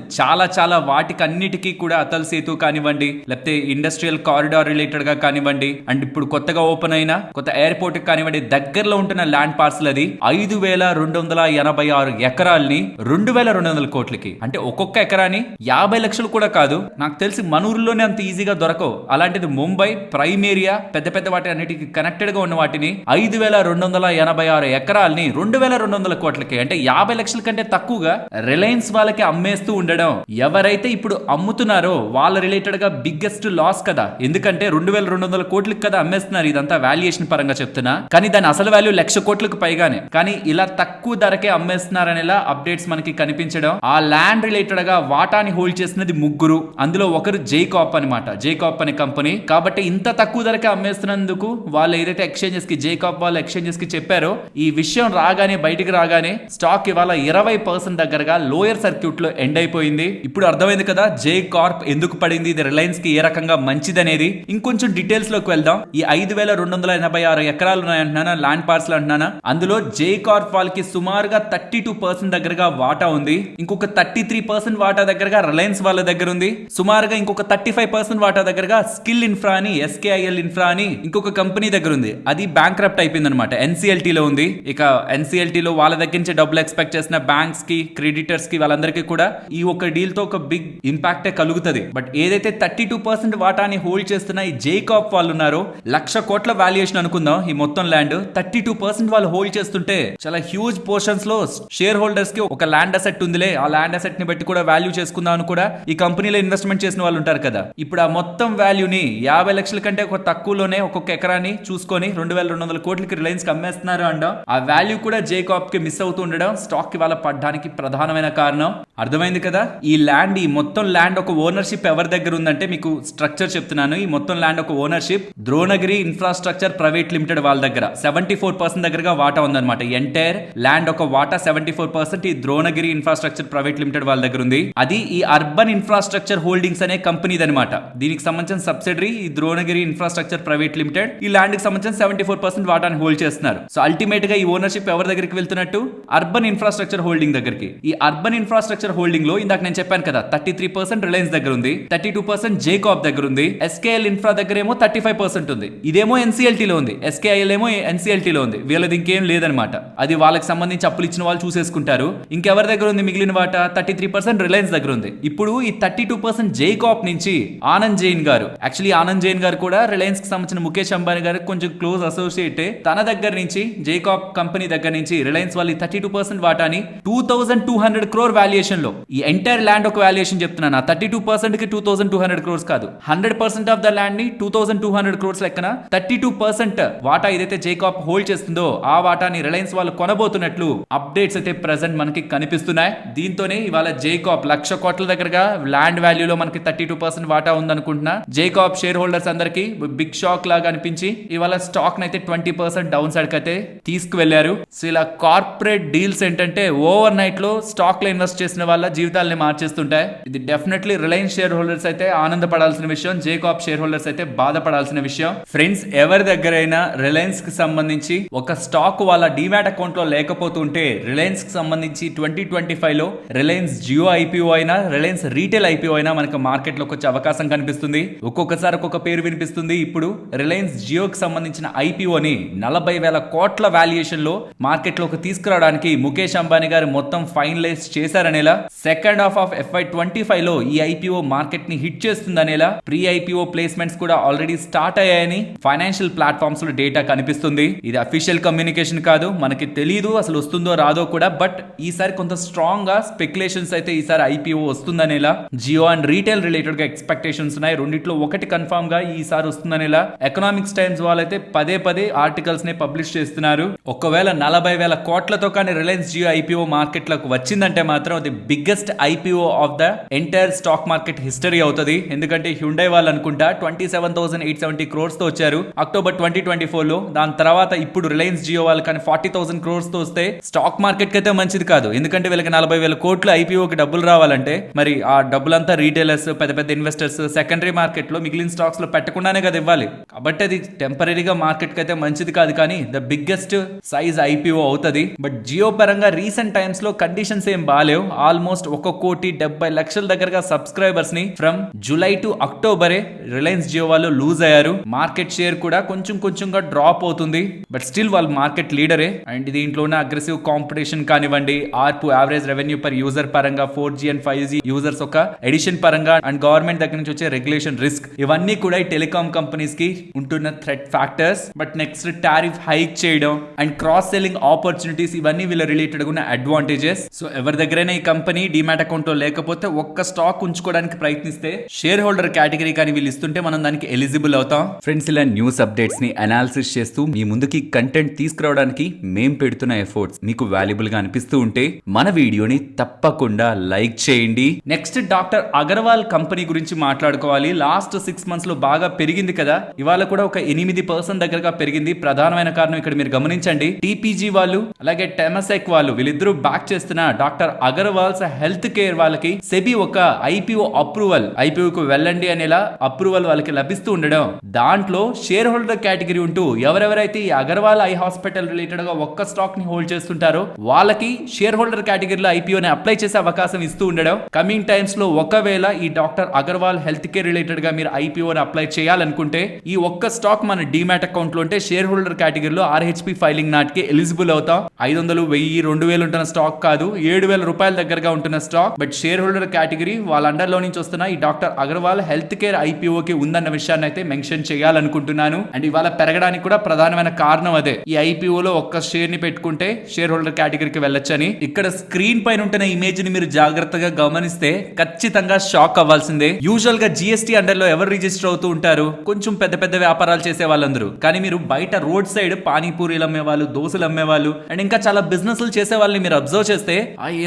చాలా వాటికి అన్నిటికీ కూడా అతల్ సేతు కానివ్వండి, లేకపోతే ఇండస్ట్రియల్ కారిడార్ రిలేటెడ్ గా కానివ్వండి, అండ్ ఇప్పుడు కొత్తగా ఓపెన్ అయిన కొత్త ఎయిర్పోర్ట్ కానివ్వండి, దగ్గరలో ఉంటున్న ల్యాండ్ పార్సెల్ అది 5,286 ఎకరాల్ని 2,200 కోట్లకి, అంటే ఒక్కొక్క ఎకరాని 50 లక్షలు కూడా కాదు. నాకు తెలిసి మనూరులోనే అంత ఈజీగా దొరకవు. అలాంటిది ముంబై ప్రైమ్ ఏరియా, పెద్ద వాటి అన్నిటికి కనెక్టెడ్ గా ఉన్న వాటిని 5,286 ఎకరాల్ని 2,200 కోట్లకి, అంటే 50 లక్షల కంటే తక్కువగా రిలయన్స్ వాళ్ళకి అమ్మేస్తూ ఉండడం, ఎవరైతే ఇప్పుడు అమ్ముతున్నారో వాళ్ళ రిలేటెడ్ గా బిగ్గెస్ట్ లాస్ కదా. ఎందుకంటే 2,200 కోట్లకి కదా అమ్మేస్తున్నారు. ఇదంతా వాల్యుయేషన్ పరంగా చెప్తున్నా, కానీ దాని అసలు వాల్యూ 1,00,000 కోట్లకు పైగానే. కానీ ఇలా తక్కువ ధరకే అమ్మేస్తున్నారనేలా అప్డేట్స్ మనకి కనిపించడం. ఆ ల్యాండ్ రిలేటెడ్ గా వాటాని హోల్డ్ చేసినది 3, అందులో ఒకరు జైకాప్ అనమాట, జైకాప్ అనే కంపెనీ. కాబట్టి ఇంత తక్కువ ధరకే అమ్మేస్తున్నందుకు వాళ్ళు ఏదైతే ఎక్స్చేంజెస్ కి, జైకాప్ వాళ్ళు ఎక్స్చేంజెస్ కి చెప్పారో, ఈ విషయం రాగానే బయటికి రాగానే స్టాక్ ఇవాళ 20% దగ్గరగా లోయర్ సర్క్యూట్ లో ఎండ్ అయిపోయింది. ఇప్పుడు అర్థమైంది కదా జే కార్ప్ ఎందుకు పడింది, ఇది రిలయన్స్ కి ఏ రకంగా మంచిదనేది. ఇంకొంచెం డీటెయిల్స్ లోకి వెళ్దాం. ఈ 5,286 ఎకరాలు ఉన్నాయంటున్నానా, ల్యాండ్ పార్సల్ అంటున్నానా, అందులో జే కార్ప్ వాళ్ళకి సుమారుగా 32% దగ్గరగా వాటా ఉంది. ఇంకొక 33% వాటా దగ్గరగా రిలయన్స్ వాళ్ళ దగ్గర ఉంది. సుమారుగా ఇంకొక 35% వాటా దగ్గరగా స్కిల్ ఇన్ఫ్రా అని, SKIL ఇన్ఫ్రా అని ఇంకొక కంపెనీ దగ్గర ఉంది. అది బ్యాంక్రప్ట్ అయిపోయింది అనమాట, NCLT లో ఉంది. ఇక NCLT లో వాళ్ళ దగ్గర నుంచి డబ్బులు ఎక్స్పెక్ట్ చేసిన బ్యాంక్స్ కి, క్రెడిటర్స్ కి, వాళ్ళందరికీ కూడా ఈ ఒక డీల్ వీళ్ళతో ఒక బిగ్ ఇంపాక్టే కలుగుతుంది. బట్ ఏదైతే 32% వాటాని హోల్డ్ చేస్తున్న ఈ జేకాప్ వాళ్ళు ఉన్నారో 1,00,000 కోట్ల వాల్యుయేషన్ అనుకుందాం. ఈ మొత్తం ల్యాండ్ 32% వాళ్ళు హోల్డ్ చేస్తుంటే చాలా హ్యూజ్ పోర్షన్స్ లో షేర్ హోల్డర్స్ కి ఒక ల్యాండ్ అసెట్ ఉందిలే, ఆ ల్యాండ్ అసెట్ ని బట్టి కూడా వాల్యూ చేసుకుందాం అని కూడా ఈ కంపెనీలో ఇన్వెస్ట్మెంట్ చేసిన వాళ్ళు ఉంటారు కదా. ఇప్పుడు ఆ మొత్తం వాల్యూని 50 లక్షల కంటే ఒక తక్కువలోనే ఒక్కొక్క ఎకరాన్ని చూసుకొని 2,200 కోట్లకి రిలయన్స్ కి అమ్మేస్తున్నారు అంటాం. ఆ వాల్యూ కూడా జేకాప్ కి మిస్ అవుతూ ఉండడం స్టాక్ కి వాళ్ళ పడ్డానికి ప్రధానమైన కారణం. అర్థమైంది కదా. ఈ మొత్తం ల్యాండ్ ఒక ఓనర్షిప్ ఎవరి దగ్గర ఉందంటే మీకు స్ట్రక్చర్ చెప్తున్నాను. ఈ మొత్తం ల్యాండ్ ఒక ownership Dronagiri infrastructure private limited వాళ్ళ దగ్గర 74% దగ్గరగా వాటా ఉందన్నమాట. ఎంటైర్ ల్యాండ్ ఒక వాటా 74% ఈ ద్రోణగిరి ఇన్ఫ్రాస్ట్రక్చర్ ప్రైవేట్ లిమిటెడ్ వాళ్ళ దగ్గర ఉంది. అది ఈ అర్బన్ ఇన్ఫ్రాస్ట్రక్చర్ హోల్డింగ్స్ అనే కంపెనీది అనమాట. దీనికి సంబంధించిన సబ్సిడరీ ఈ ద్రోణగిరి ఇన్ఫ్రాస్ట్రక్చర్ ప్రైవేట్ లిమిటెడ్ ఈ ల్యాండ్ కి సంబంధించిన 74% వాటాను హోల్డ్ చేస్తున్నారు. సో అల్టిమేట్ గా ఈ ఓనర్షిప్ ఎవరి దగ్గరికి వెళ్తున్నట్టు అర్బన్ ఇన్ఫ్రాస్ట్రక్చర్ హోల్డింగ్ దగ్గరికి. ఈ అర్బన్ ఇన్ఫ్రాస్ట్రక్చర్ హోల్డింగ్ లో ఇందాక నేను చెప్పాను కదా 33% రిలయన్స్ దగ్గర ఉంది, 32% జేకాప్ దగ్గర ఉంది, ఎస్కేఎల్ ఇన్ఫ్రా దగ్గర ఏమో 35% ఉంది. ఇదేమో ఎన్సీఎల్టీ లో ఉంది, ఎస్కేఐఎల్ ఏమో ఎన్సీఎల్టీ లో ఉంది. వీళ్ళది ఇంకేం లేదనమాట. అది వాళ్ళకి సంబంధించి అప్పులు ఇచ్చిన వాళ్ళు చూసేసుకుంటారు. ఇంకెవరి దగ్గర ఉంది మిగిలిన వాటా? 33% రిలయన్స్ దగ్గర ఉంది. ఇప్పుడు ఈ 32% జేకాప్ నుంచి ఆనంద్ జైన్ గారు, యాక్చువల్లీ ఆనంద్ జైన్ గారు కూడా రిలయన్స్ కి సంబంధించిన ముఖేష్ అంబానీ గారు కొంచెం క్లోజ్ అసోసియేట్. తన దగ్గర నుంచి జేకాప్ కంపెనీ దగ్గర నుంచి రిలయన్స్ వాళ్ళు 32% వాటాని 2,200 crore వాల్యుయేషన్ లో, ఈ ఎంటైర్ ల్యాండ్ ఒక వాల్యుయేషన్ చెప్తున్నాను. 32% కి 2,200 crores కాదు, 100% ఆఫ్ ద ల్యాండ్ ని 2,200 crores లెక్కన 32% వాటా ఏదైతే జేకాప్ హోల్డ్ చేస్తుందో ఆ వాటాని రిలయన్స్ వాళ్ళు కొనబోతున్నట్లు అప్డేట్స్ అయితే ప్రెసెంట్ మనకి కనిపిస్తున్నాయి. దీంతోనే ఇవాళ జేకాప్ 1,00,000 కోట్ల దగ్గరగా ల్యాండ్ వాల్యూలో మనకి 32% వాటా ఉందనుకుంటున్నా. జేకాప్ షేర్ హోల్డర్స్ అందరికి బిగ్ షాక్ లాగా అనిపించి ఇవాళ స్టాక్ నైతే 20% డౌన్ సైడ్ అయితే తీసుకువెళ్లారు. సో ఇలా కార్పొరేట్ డీల్స్ ఏంటంటే ఓవర్ నైట్ లో స్టాక్ లో ఇన్వెస్ట్ చేసిన వాళ్ళ జీవితాలని మార్చేస్తుంటాయి. ఇది డెఫినెట్లీ రిలయన్స్ షేర్ హోల్డర్స్ అయితే ఆనందపడాల్సిన విషయం, జేకాప్ షేర్ హోల్డర్స్ అయితే బాధపడాల్సిన విషయం. ఫ్రెండ్స్, ఎవరి దగ్గరైనా రిలయన్స్ కి సంబంధించి ఒక స్టాక్ వాళ్ళ డిమాట్ అకౌంట్ లో లేకపోతుంటే రిలయన్స్ కి సంబంధించి 2025 లో రిలయన్స్ జియో ఐపీఓ అయినా రిలయన్స్ రీటైల్ ఐపీఓ అయినా మనకు మార్కెట్ లోకి వచ్చే అవకాశం కనిపిస్తుంది. ఒక్కొక్కసారి ఒక్కొక్క పేరు వినిపిస్తుంది. ఇప్పుడు రిలయన్స్ జియోకి సంబంధించిన ఐపీఓని 40,000 కోట్ల వాల్యుయేషన్ లో మార్కెట్ లోకి తీసుకురావడానికి ముఖేష్ అంబానీ గారు మొత్తం ఫైనలైజ్ చేశారనేలా, సెకండ్ హాఫ్ ఆఫ్ FY25 లో ఈ ఐపీఓ మార్కెట్ ని హిట్ చేస్తుందనేలా ప్రీ ఐపీఓ ప్లేస్మెంట్స్ కూడా ఆల్రెడీ స్టార్ట్ అయ్యాయని ఫైనాన్షియల్ ప్లాట్ఫామ్స్ లో డేటా కనిపిస్తుంది. ఇది అఫీషియల్ కమ్యూనికేషన్ కాదు, మనకి తెలియదు అసలు వస్తుందో రాదో కూడా. బట్ ఈసారి కొంత స్ట్రాంగ్ గా స్పెక్యులేషన్స్ అయితే ఈసారి ఐపీఓ వస్తుందనేలా, జియో అండ్ రీటైల్ రిలేటెడ్ గా ఎక్స్పెక్టేషన్స్ ఉన్నాయి. రెండిట్లో ఒకటి కన్ఫర్మ్ గా ఈసారి వస్తుందనేలా ఎకనామిక్స్ టైమ్స్ వాళ్ళైతే పదే ఆర్టికల్స్ ని పబ్లిష్ చేస్తున్నారు. ఒకవేళ 40,000 కోట్లతో కానీ రిలయన్స్ జియో ఐపీఓ మార్కెట్ లోకి వచ్చిందంటే మాత్రం అది biggest IPO of the entire stock market history అవుతుంది. ఎందుకంటే హ్యుండై వాళ్ళు అనుకుంటా 27,870 crores తో వచ్చారు అక్టోబర్ 2024 లో. దాని తర్వాత ఇప్పుడు రిలయన్స్ జియో వాళ్ళు కానీ 40,000 crores తో వస్తే స్టాక్ మార్కెట్ కి అయితే మంచిది కాదు. ఎందుకంటే వీళ్ళకి 40,000 కోట్లు ఐపీఓకి డబ్బులు రావాలంటే మరి ఆ డబ్బులంతా రీటైలర్స్, పెద్ద ఇన్వెస్టర్స్ సెకండరీ మార్కెట్ లో మిగిలిన స్టాక్స్ లో పెట్టకుండానే కదా ఇవ్వాలి. కాబట్టి అది టెంపరీగా మార్కెట్ కి అయితే మంచిది కాదు, కానీ ద బిగ్గెస్ట్ సైజ్ ఐపీఓ అవుతుంది. బట్ జియో పరంగా రీసెంట్ టైమ్స్ లో కండిషన్స్ ఏం బాలేవు. ఆల్మోస్ట్ 1,70,00,000 దగ్గరగా సబ్స్క్రైబర్స్ ని ఫ్రమ్ జూలై టు అక్టోబరే రిలయన్స్ జియో వాళ్ళు లూజ్ అయ్యారు. మార్కెట్ షేర్ కూడా కొంచెంగా డ్రాప్ అవుతుంది. బట్ స్టిల్ వాళ్ళు మార్కెట్ లీడరే. అండ్ దీంట్లోనే అగ్రెసివ్ కాంపిటీషన్ కానివ్వండి, ARPU average revenue per user పరంగా 4G అండ్ 5G యూజర్స్ ఒక ఎడిషన్ పరంగా అండ్ గవర్నమెంట్ దగ్గర నుంచి వచ్చే రెగ్యులేషన్ రిస్క్, ఇవన్నీ కూడా ఈ టెలికాం కంపెనీస్ కి ఉంటున్న threat factors. But next tariff hike చేయడం అండ్ క్రాస్ సెల్లింగ్ ఆపర్చునిటీస్, ఇవన్నీ వీళ్ళ రిలేటెడ్ ఉన్న అడ్వాంటేజెస్. సో ఎవరి దగ్గరైనా ఈ కంపెనీ డిమాట్ అకౌంట్ లో లేకపోతే ఒక్క స్టాక్ ఉంచుకోవడానికి ప్రయత్నిస్తే షేర్ హోల్డర్ కేటగిరీ కానీ వీళ్ళు ఇస్తుంటే మనం దానికి ఎలిజిబుల్ అవుతాం. ఫ్రెండ్స్, ఇలా న్యూస్ అప్డేట్స్ ని అనాలిసిస్ చేస్తూ మీ ముందుకి కంటెంట్ తీసుకురావడానికి మేం పెడుతున్న ఎఫర్ట్స్ మీకు వాల్యుబుల్ గా అనిపిస్తూ ఉంటే మన వీడియోని తప్పకుండా లైక్ చేయండి. నెక్స్ట్ డాక్టర్ అగర్వాల్ కంపెనీ గురించి మాట్లాడుకోవాలి. లాస్ట్ 6 months లో బాగా పెరిగింది కదా, ఇవాళ కూడా ఒక 8% దగ్గరగా పెరిగింది. ప్రధానమైన కారణం ఇక్కడ మీరు గమనించండి, టీపీజీ వాళ్ళు అలాగే టెమసెక్ వాళ్ళు వీళ్ళిద్దరూ బ్యాక్ చేస్తున్న డాక్టర్ అగర్వాల్స్ హెల్త్ కేర్ వాళ్ళకి సెబీ ఒక ఐపీఓ అప్రూవల్, ఐపీఓకు వెళ్ళండి అనేలా అప్రూవల్ వాళ్ళకి లభిస్తూ ఉండడం, దాంట్లో షేర్ హోల్డర్ కేటగిరీ ఉంటూ ఎవరెవరైతే ఈ అగర్వాల్ ఐ హాస్పిటల్ రిలేటెడ్ గా ఒక్క స్టాక్ ని హోల్డ్ చేస్తుంటారో వాళ్ళకి షేర్ హోల్డర్ కేటగిరీలో ఐపీఓని అప్లై చేసే అవకాశం ఇస్తూ ఉండడం. కమింగ్ టైమ్స్ లో ఒకవేళ ఈ doctor Agarwal health care related గా మీరు ఐపీఓని అప్లై చేయాలనుకుంటే ఈ ఒక్క స్టాక్ మన డిమాట్ అకౌంట్ లో ఉంటే షేర్ హోల్డర్ కేటగిరీలో ఆర్హెచ్పి ఫైలింగ్ నాటికి ఎలిజిబుల్ అవుతాం. 500, 1000, 2000 ఉంటున్న స్టాక్ కాదు, 7,000 రూపాయల దగ్గరగా ఉంటున్న stock. But share holder category వాళ్ళ అండర్ లో నుంచి వస్తున్న ఈ డాక్టర్ అగర్వాల్ హెల్త్ కేర్ ఐపీఓకి ఉందన్న విషయాన్ని అయితే మెన్షన్ చేయాలనుకుంటున్నాను. అండ్ ఇవాళ పెరగడానికి కూడా ప్రధానమైన కారణం అదే. ఈ ఐపీఓలో ఒక్క షేర్ ని పెట్టుకుంటే షేర్ హోల్డర్ కేటగిరీకి వెళ్ళొచ్చని. ఇక్కడ స్క్రీన్ పైన ఉంటున్న ఇమేజ్ ని మీరు జాగ్రత్తగా గమనిస్తే ఖచ్చితంగా షాక్ అవ్వాల్సిందే. యూజువల్ గా జిఎస్టీ అండర్ లో ఎవరు రిజిస్టర్ అవుతూ ఉంటారు? కొంచెం పెద్ద పెద్ద వ్యాపారాలు చేసే వాళ్ళందరూ. కానీ మీరు బయట రోడ్ సైడ్ పానీపూరీలు అమ్మేవాళ్ళు, దోశలు అమ్మేవాళ్ళు అండ్ ఇంకా చాలా బిజినెస్లు చేసే వాళ్ళని మీరు అబ్జర్వ్ చేస్తే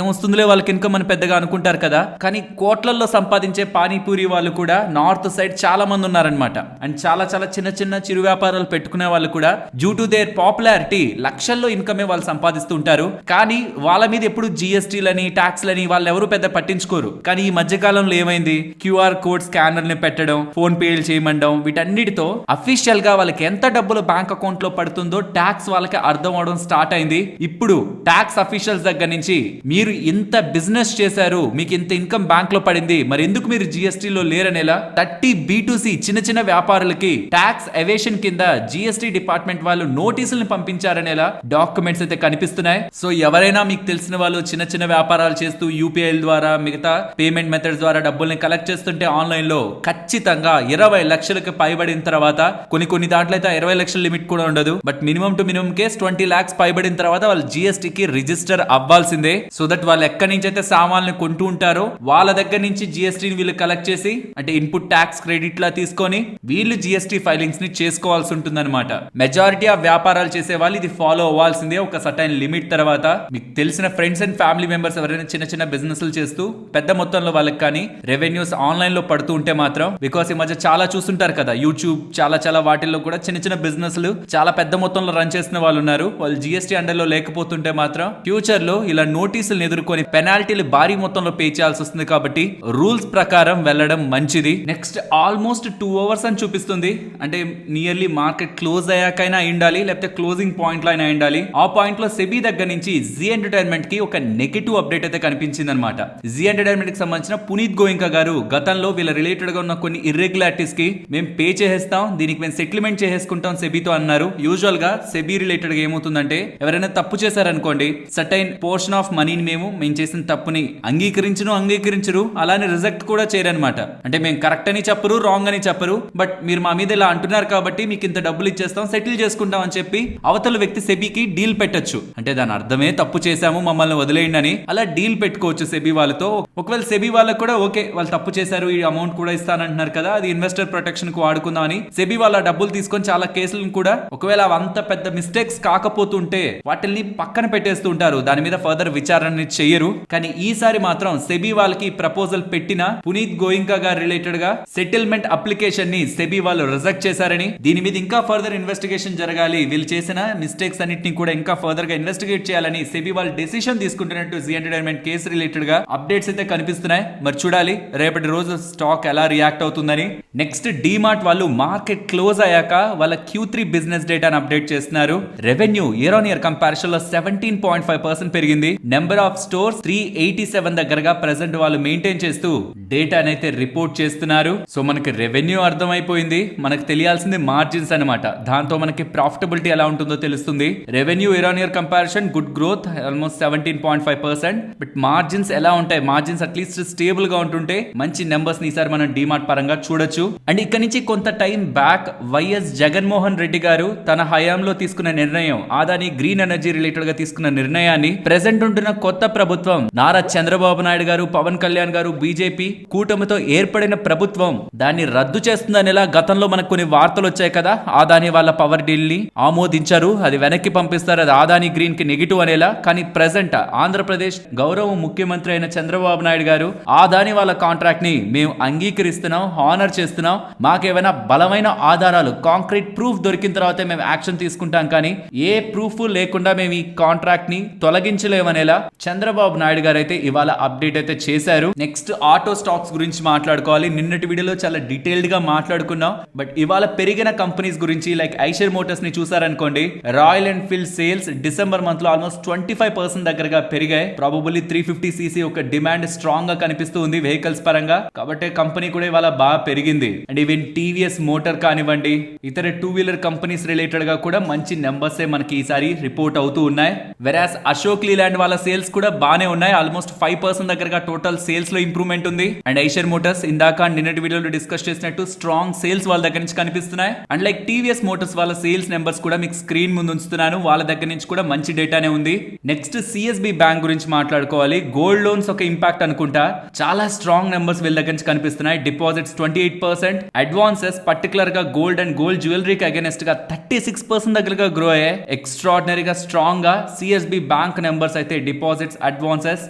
ఏమొస్తుందిలే వాళ్ళకి ఇన్కమ్ అని పెద్దగా అనుకుంటారు కదా. కానీ కోట్లల్లో సంపాదించే పానీపూరి వాళ్ళు కూడా నార్త్ సైడ్ చాలా మంది ఉన్నారనమాట. అండ్ చాలా చాలా చిన్న చిన్న చిరు వ్యాపారాలు పెట్టుకునే వాళ్ళు కూడా డ్యూ టు దేర్ పాపులారిటీ లక్షల్లో ఇన్కమే వాళ్ళు సంపాదిస్తూ ఉంటారు. కానీ వాళ్ళ మీద ఎప్పుడు జిఎస్టీలని ట్యాక్స్లని వాళ్ళు ఎవరు పెద్ద పట్టించుకోరు. కానీ ఈ మధ్య కాలంలో ఏమైంది? క్యూఆర్ కోడ్ స్కానర్ ని పెట్టడం, ఫోన్ పేలు చేయమండం, వీటన్నిటితో అఫీషియల్ గా వాళ్ళకి ఎంత డబ్బులు బ్యాంక్ అకౌంట్ లో పడుతుందో ట్యాక్స్ వాళ్ళకి అర్థం అవడం స్టార్ట్ అయింది. ఇప్పుడు ట్యాక్స్ అఫీషియల్స్ దగ్గర నుంచి మీరు ఇంత బిజినెస్ చేశారు, మీకు ఇంత ఇన్కమ్ బ్యాంక్ లో పడింది, మరి ఎందుకు మీరు జిఎస్టీలో లేరనేలా 30 B2C చిన్న చిన్న వ్యాపారులకి ట్యాక్స్ ఎవేషన్ కింద జిఎస్టీ డిపార్ట్మెంట్ వాళ్ళు నోటీసులను పంపించారనేలా డాక్యుమెంట్స్ అయితే కనిపిస్తున్నాయి. సో ఎవరైనా మీకు తెలిసిన వాళ్ళు చిన్న చిన్న వ్యాపారాలు చేస్తూ యూపీఐ ద్వారా మిగతా పేమెంట్ మెథడ్స్ ద్వారా డబ్బుల్ని కలెక్ట్ చేస్తుంటే ఆన్లైన్ లో ఖచ్చితంగా 20 లక్షలకు పైబడిన తర్వాత కొన్ని దాంట్లో అయితే 20 లక్షల లిమిట్ కూడా ఉండదు. But minimum to minimum case 20 lakhs పైబడిన తర్వాత వాళ్ళు జిఎస్టీకి రిజిస్టర్ అవ్వాల్సిందే. సో దట్ వాళ్ళు ఎక్కడి నుంచి అయితే సామాన్లు కొంటూ ఉంటారో వాళ్ళ దగ్గర నుంచి జిఎస్టీని వీళ్ళు కలెక్ట్ చేసి అంటే ఇన్పుట్ ట్యాక్స్ క్రెడిట్ లా తీసుకొని వీళ్ళు జిఎస్టీ ఫైలింగ్స్ ని చేసుకోవాల్సి ఉంటుంది అనమాట. మెజారిటీ ఆఫ్ వ్యాపారాలు చేసే వాళ్ళు ఇది ఫాలో అవ్వాల్సిందే ఒక సర్టైన్ లిమిట్ తర్వాత. మీకు తెలిసిన ఫ్రెండ్స్ అండ్ ఫ్యామిలీ మెంబర్స్ ఎవరైనా చిన్న చిన్న బిజినెస్లు చేస్తూ పెద్ద మొత్తంలో వాళ్ళకి కానీ రెవెన్యూస్ ఆన్లైన్ లో పడుతూ ఉంటే మాత్రం, బికాస్ ఈ మధ్య చాలా చూస్తుంటారు కదా యూట్యూబ్ చాలా వాటిల్లో కూడా చిన్న చిన్న బిజినెస్లు చాలా పెద్ద మొత్తంలో రన్ చేసిన వాళ్ళు ఉన్నారు. వాళ్ళు జిఎస్టీ అండర్ లో లేకపోతుంటే మాత్రం ఫ్యూచర్ లో ఇలా నోటీసులు ఎదుర్కొని పెనాల్టీలు భారీ మొత్తంలో పే చేయాల్సి వస్తుంది. కాబట్టి రూల్స్ ప్రకారం వెళ్ళడం మంచిది. నెక్స్ట్ ఆల్మోస్ట్ 2 hours అని చూపిస్తుంది. అంటే నియర్లీ మార్కెట్ క్లోజ్ అయ్యాకైనా ఉండాలి, లేకపోతే క్లోజింగ్ పాయింట్ లో అయినా ఉండాలి. ఆ పాయింట్ లో సెబీ దగ్గర నుంచి జీ ఎంటర్టైన్మెంట్ కి ఒక నెగటివ్ అప్డేట్ అయితే కనిపించింది అనమాట. జీ ఎంటర్టైన్మెంట్ కి సంబంధించిన పునీత్ గోయింకా గారు గతంలో వీళ్ళ రిలేటెడ్ గా ఉన్న కొన్ని ఇర్రెగ్యులారిటీస్ కి మేము పే చేసేస్తాం, దీనికి మేము సెటిల్మెంట్ చేసేసుకుంటాం సెబీతో అన్నారు. యూజువల్ గా సెబీ రిలేటెడ్ గా ఏమవుతుందంటే ఎవరైనా తప్పు చేశారనుకోండి, సర్టైన్ పోర్షన్ ఆఫ్ మనీని మేము చేసిన తప్పుని అంగీకరించరు, అలానే రిజెక్ట్ కూడా చేయరనమాట. అంటే మేము కరెక్ట్ అని చెప్పరు, రాంగ్ అని చెప్పరు, బట్ మీరు మా మీద ఇలా అంటున్నారు కాబట్టి మీకు ఇంత డబ్బులు ఇచ్చేస్తాం, సెటిల్ చేసుకుంటాం అని చెప్పి అవతల వ్యక్తి సెబీకి డీల్ పెట్టొచ్చు. అంటే దాని అర్థమే తప్పు చేశాము మమ్మల్ని వదిలేయండి అని అలా డీల్ పెట్టుకోవచ్చు సెబీ వాళ్ళతో. ఒకవేళ సెబీ వాళ్ళకు కూడా ఓకే వాళ్ళు తప్పు చేశారు, ఈ అమౌంట్ కూడా ఇస్తానంటున్నారు కదా, అది ఇన్వెస్టర్ ప్రొటెక్షన్ కు వాడుకుందాం అని సెబీ వాళ్ళ డబ్బులు తీసుకొని చాలా కేసులను కూడా ఒకవేళ అంత పెద్ద మిస్టేక్స్ కాకపోతుంటే వాటిని పక్కన పెట్టేస్తూ ఉంటారు, దాని మీద ఫర్దర్ విచారణ చెయ్యరు. కానీ ఈసారి మాత్రం సెబీ వాళ్ళకి ప్రపోజల్ పెట్టిన పునీత్ గోయింకా గారు రిలేటెడ్ గా సెటిల్మెంట్ అప్లికేషన్ ని సెబీ వాళ్ళు రిజెక్ట్ చేశారని, దీని మీద ఇంకా ఫర్దర్ ఇన్వెస్టిగేషన్ జరగాలి, వీళ్ళు చేసిన మిస్టేక్స్ అన్నిటిని కూడా ఇంకా ఫర్దర్ గా ఇన్వెస్టిగేట్ చేయాలని సెబీ వాళ్ళు డెసిషన్ తీసుకుంటున్నట్టు జీ ఎంటర్టైన్మెంట్ కేసు రిలేటెడ్ గా అప్డేట్స్ అయితే కనిపిస్తున్నాయి. మరి చూడాలి రేపటి రోజు స్టాక్ ఎలా రియాక్ట్ అవుతుందని. నెక్స్ట్ డీమార్ట్ వాళ్ళు మార్కెట్ క్లోజ్ అయ్యాక వాళ్ళ Q3 బిజినెస్ డేటాను అప్డేట్ చేస్తున్నారు. Revenue year on year comparison లో 17.5% పెరిగింది. నెంబర్ ఆఫ్ స్టోర్స్ 387 దగ్గరగా ప్రెసెంట్ వాళ్ళు మెయింటైన్ చేస్తూ డేటాను అయితే రిపోర్ట్ చేస్తున్నారు. సో మనకి రెవెన్యూ అర్థమైపోయింది, మనకు తెలియాల్సింది మార్జిన్స్ అనమాట. దాంతో మనకి ప్రాఫిటబిలిటీ ఎలా ఉంటుందో తెలుస్తుంది. Revenue year on year comparison good growth almost 17.5%. But margins ఎలా ఉంటాయి? మార్జిన్స్ అట్లీస్ట్ స్టేబుల్ గా ఉంటుంటే మంచి నెంబర్స్ ని ఈసారి మనం డీమార్ట్ పరంగా చూడొచ్చు. అండ్ ఇక్కడ నుంచి కొంత time back YS Jaganmohan Reddy గారు తన హయాంలో తీసుకున్న నిర్ణయం, అదాని గ్రీన్ ఎనర్జీ రిలేటెడ్ గా తీసుకున్న నిర్ణయాన్ని ప్రెసెంట్ ఉంటున్న కొత్త ప్రభుత్వం నారా చంద్రబాబు నాయుడు గారు, పవన్ కళ్యాణ్ గారు, బీజేపీ కూటమితో ఏర్పడిన ప్రభుత్వం దాన్ని రద్దు చేస్తుందనేలా గతంలో మనకు కొన్ని వార్తలు వచ్చాయి కదా. అదాని వాళ్ళ పవర్ డీల్ ని ఆమోదించారు, అది వెనక్కి పంపిస్తారు, అది అదాని గ్రీన్ కి నెగిటివ్ అనేలా. కానీ ప్రెసెంట్ ఆంధ్రప్రదేశ్ గౌరవ ముఖ్యమంత్రి అయిన చంద్రబాబు నాయుడు గారు అదాని వాళ్ళ కాంట్రాక్ట్ ని మేము అంగీకరిస్తున్నాం, హానర్ చేస్తున్నాం, మాకేమైనా బలమైన ఆధారాలు కాంక్రీట్ ప్రూఫ్ దొరికిన తర్వాత మేము యాక్షన్ తీసుకుంటాం, కానీ ఏ ప్రూఫ్ లేకుండా మేము ఈ కాంట్రాక్ట్ ని తొలగించలేమనేలా చంద్రబాబు నాయుడు గారు అయితే ఇవాళ అప్డేట్ అయితే చేశారు. నెక్స్ట్ ఆటో స్టాక్స్ గురించి మాట్లాడుకోవాలి. నిన్నటి వీడియోలో చాలా డీటెయిల్డ్ గా మాట్లాడుకున్నాం. బట్ ఇవాళ పెరిగిన కంపెనీస్ గురించి లైక్ ఐషర్ మోటార్స్ ని చూసారనుకోండి, Royal Enfield sales December month లో ఆల్మోస్ట్ 25% దగ్గరగా పెరిగాయి. ప్రాబబుల్లీ 350cc ఒక డిమాండ్ స్ట్రాంగ్ గా కనిపిస్తూ ఉంది వెహికల్స్ పరంగా, కాబట్టి కంపెనీ కూడా ఇవాళ బాగా పెరిగింది. అండ్ ఈవెన్ టీవీఎస్ మోటార్ కానివ్వండి, ఇతర 2-wheeler కంపెనీస్ రిలేటెడ్ గా కూడా మంచి నెంబర్స్ మనకి ఈసారి రిపోర్ట్ అవుతూ ఉన్నాయి. వెరాస్ అశోక్ లీలాండ్ వాళ్ళ సేల్స్ కూడా బానే ఉన్నాయి, ఆల్మోస్ట్ 5% 20% దగ్గరగా టోటల్ సేల్స్ లో ఇంప్రూవ్మెంట్ ఉంది. అండ్ ఐషర్ మోటార్స్ ఇందాక నిన్నటి వీడియోలో డిస్కస్ చేసినట్టు స్ట్రాంగ్ సేల్స్ వాళ్ళ దగ్గర నుంచి కనిపిస్తున్నాయి. అండ్ లైక్ టీవీఎస్ మోటార్స్ వాళ్ళ సేల్స్ నెంబర్స్ కూడా మీకు స్క్రీన్ ముందు ఉంచుతున్నాను, వాళ్ళ దగ్గర నుంచి కూడా మంచి డేటానే ఉంది. నెక్స్ట్ సిఎస్బి బ్యాంక్ గురించి మాట్లాడుకోవాలి. గోల్డ్ లోన్స్ ఒక ఇంపాక్ట్ అనుకుంటా, చాలా స్ట్రాంగ్ నెంబర్స్ వీళ్ళ దగ్గర నుంచి కనిపిస్తున్నాయి. డిపాజిట్స్ 28%, అడ్వాన్సెస్ పర్టికులర్ గా గోల్డ్ అండ్ గోల్డ్ జ్యువెలరీకి అగైనెస్ట్ గా 36% దగ్గరగా గ్రో అయ్యాయి. ఎక్స్ట్రాడినరీగా స్ట్రాంగ్ గా సిఎస్బి బ్యాంక్ నెంబర్స్ అయితే డిపాజిట్స్, అడ్వాన్సెస్,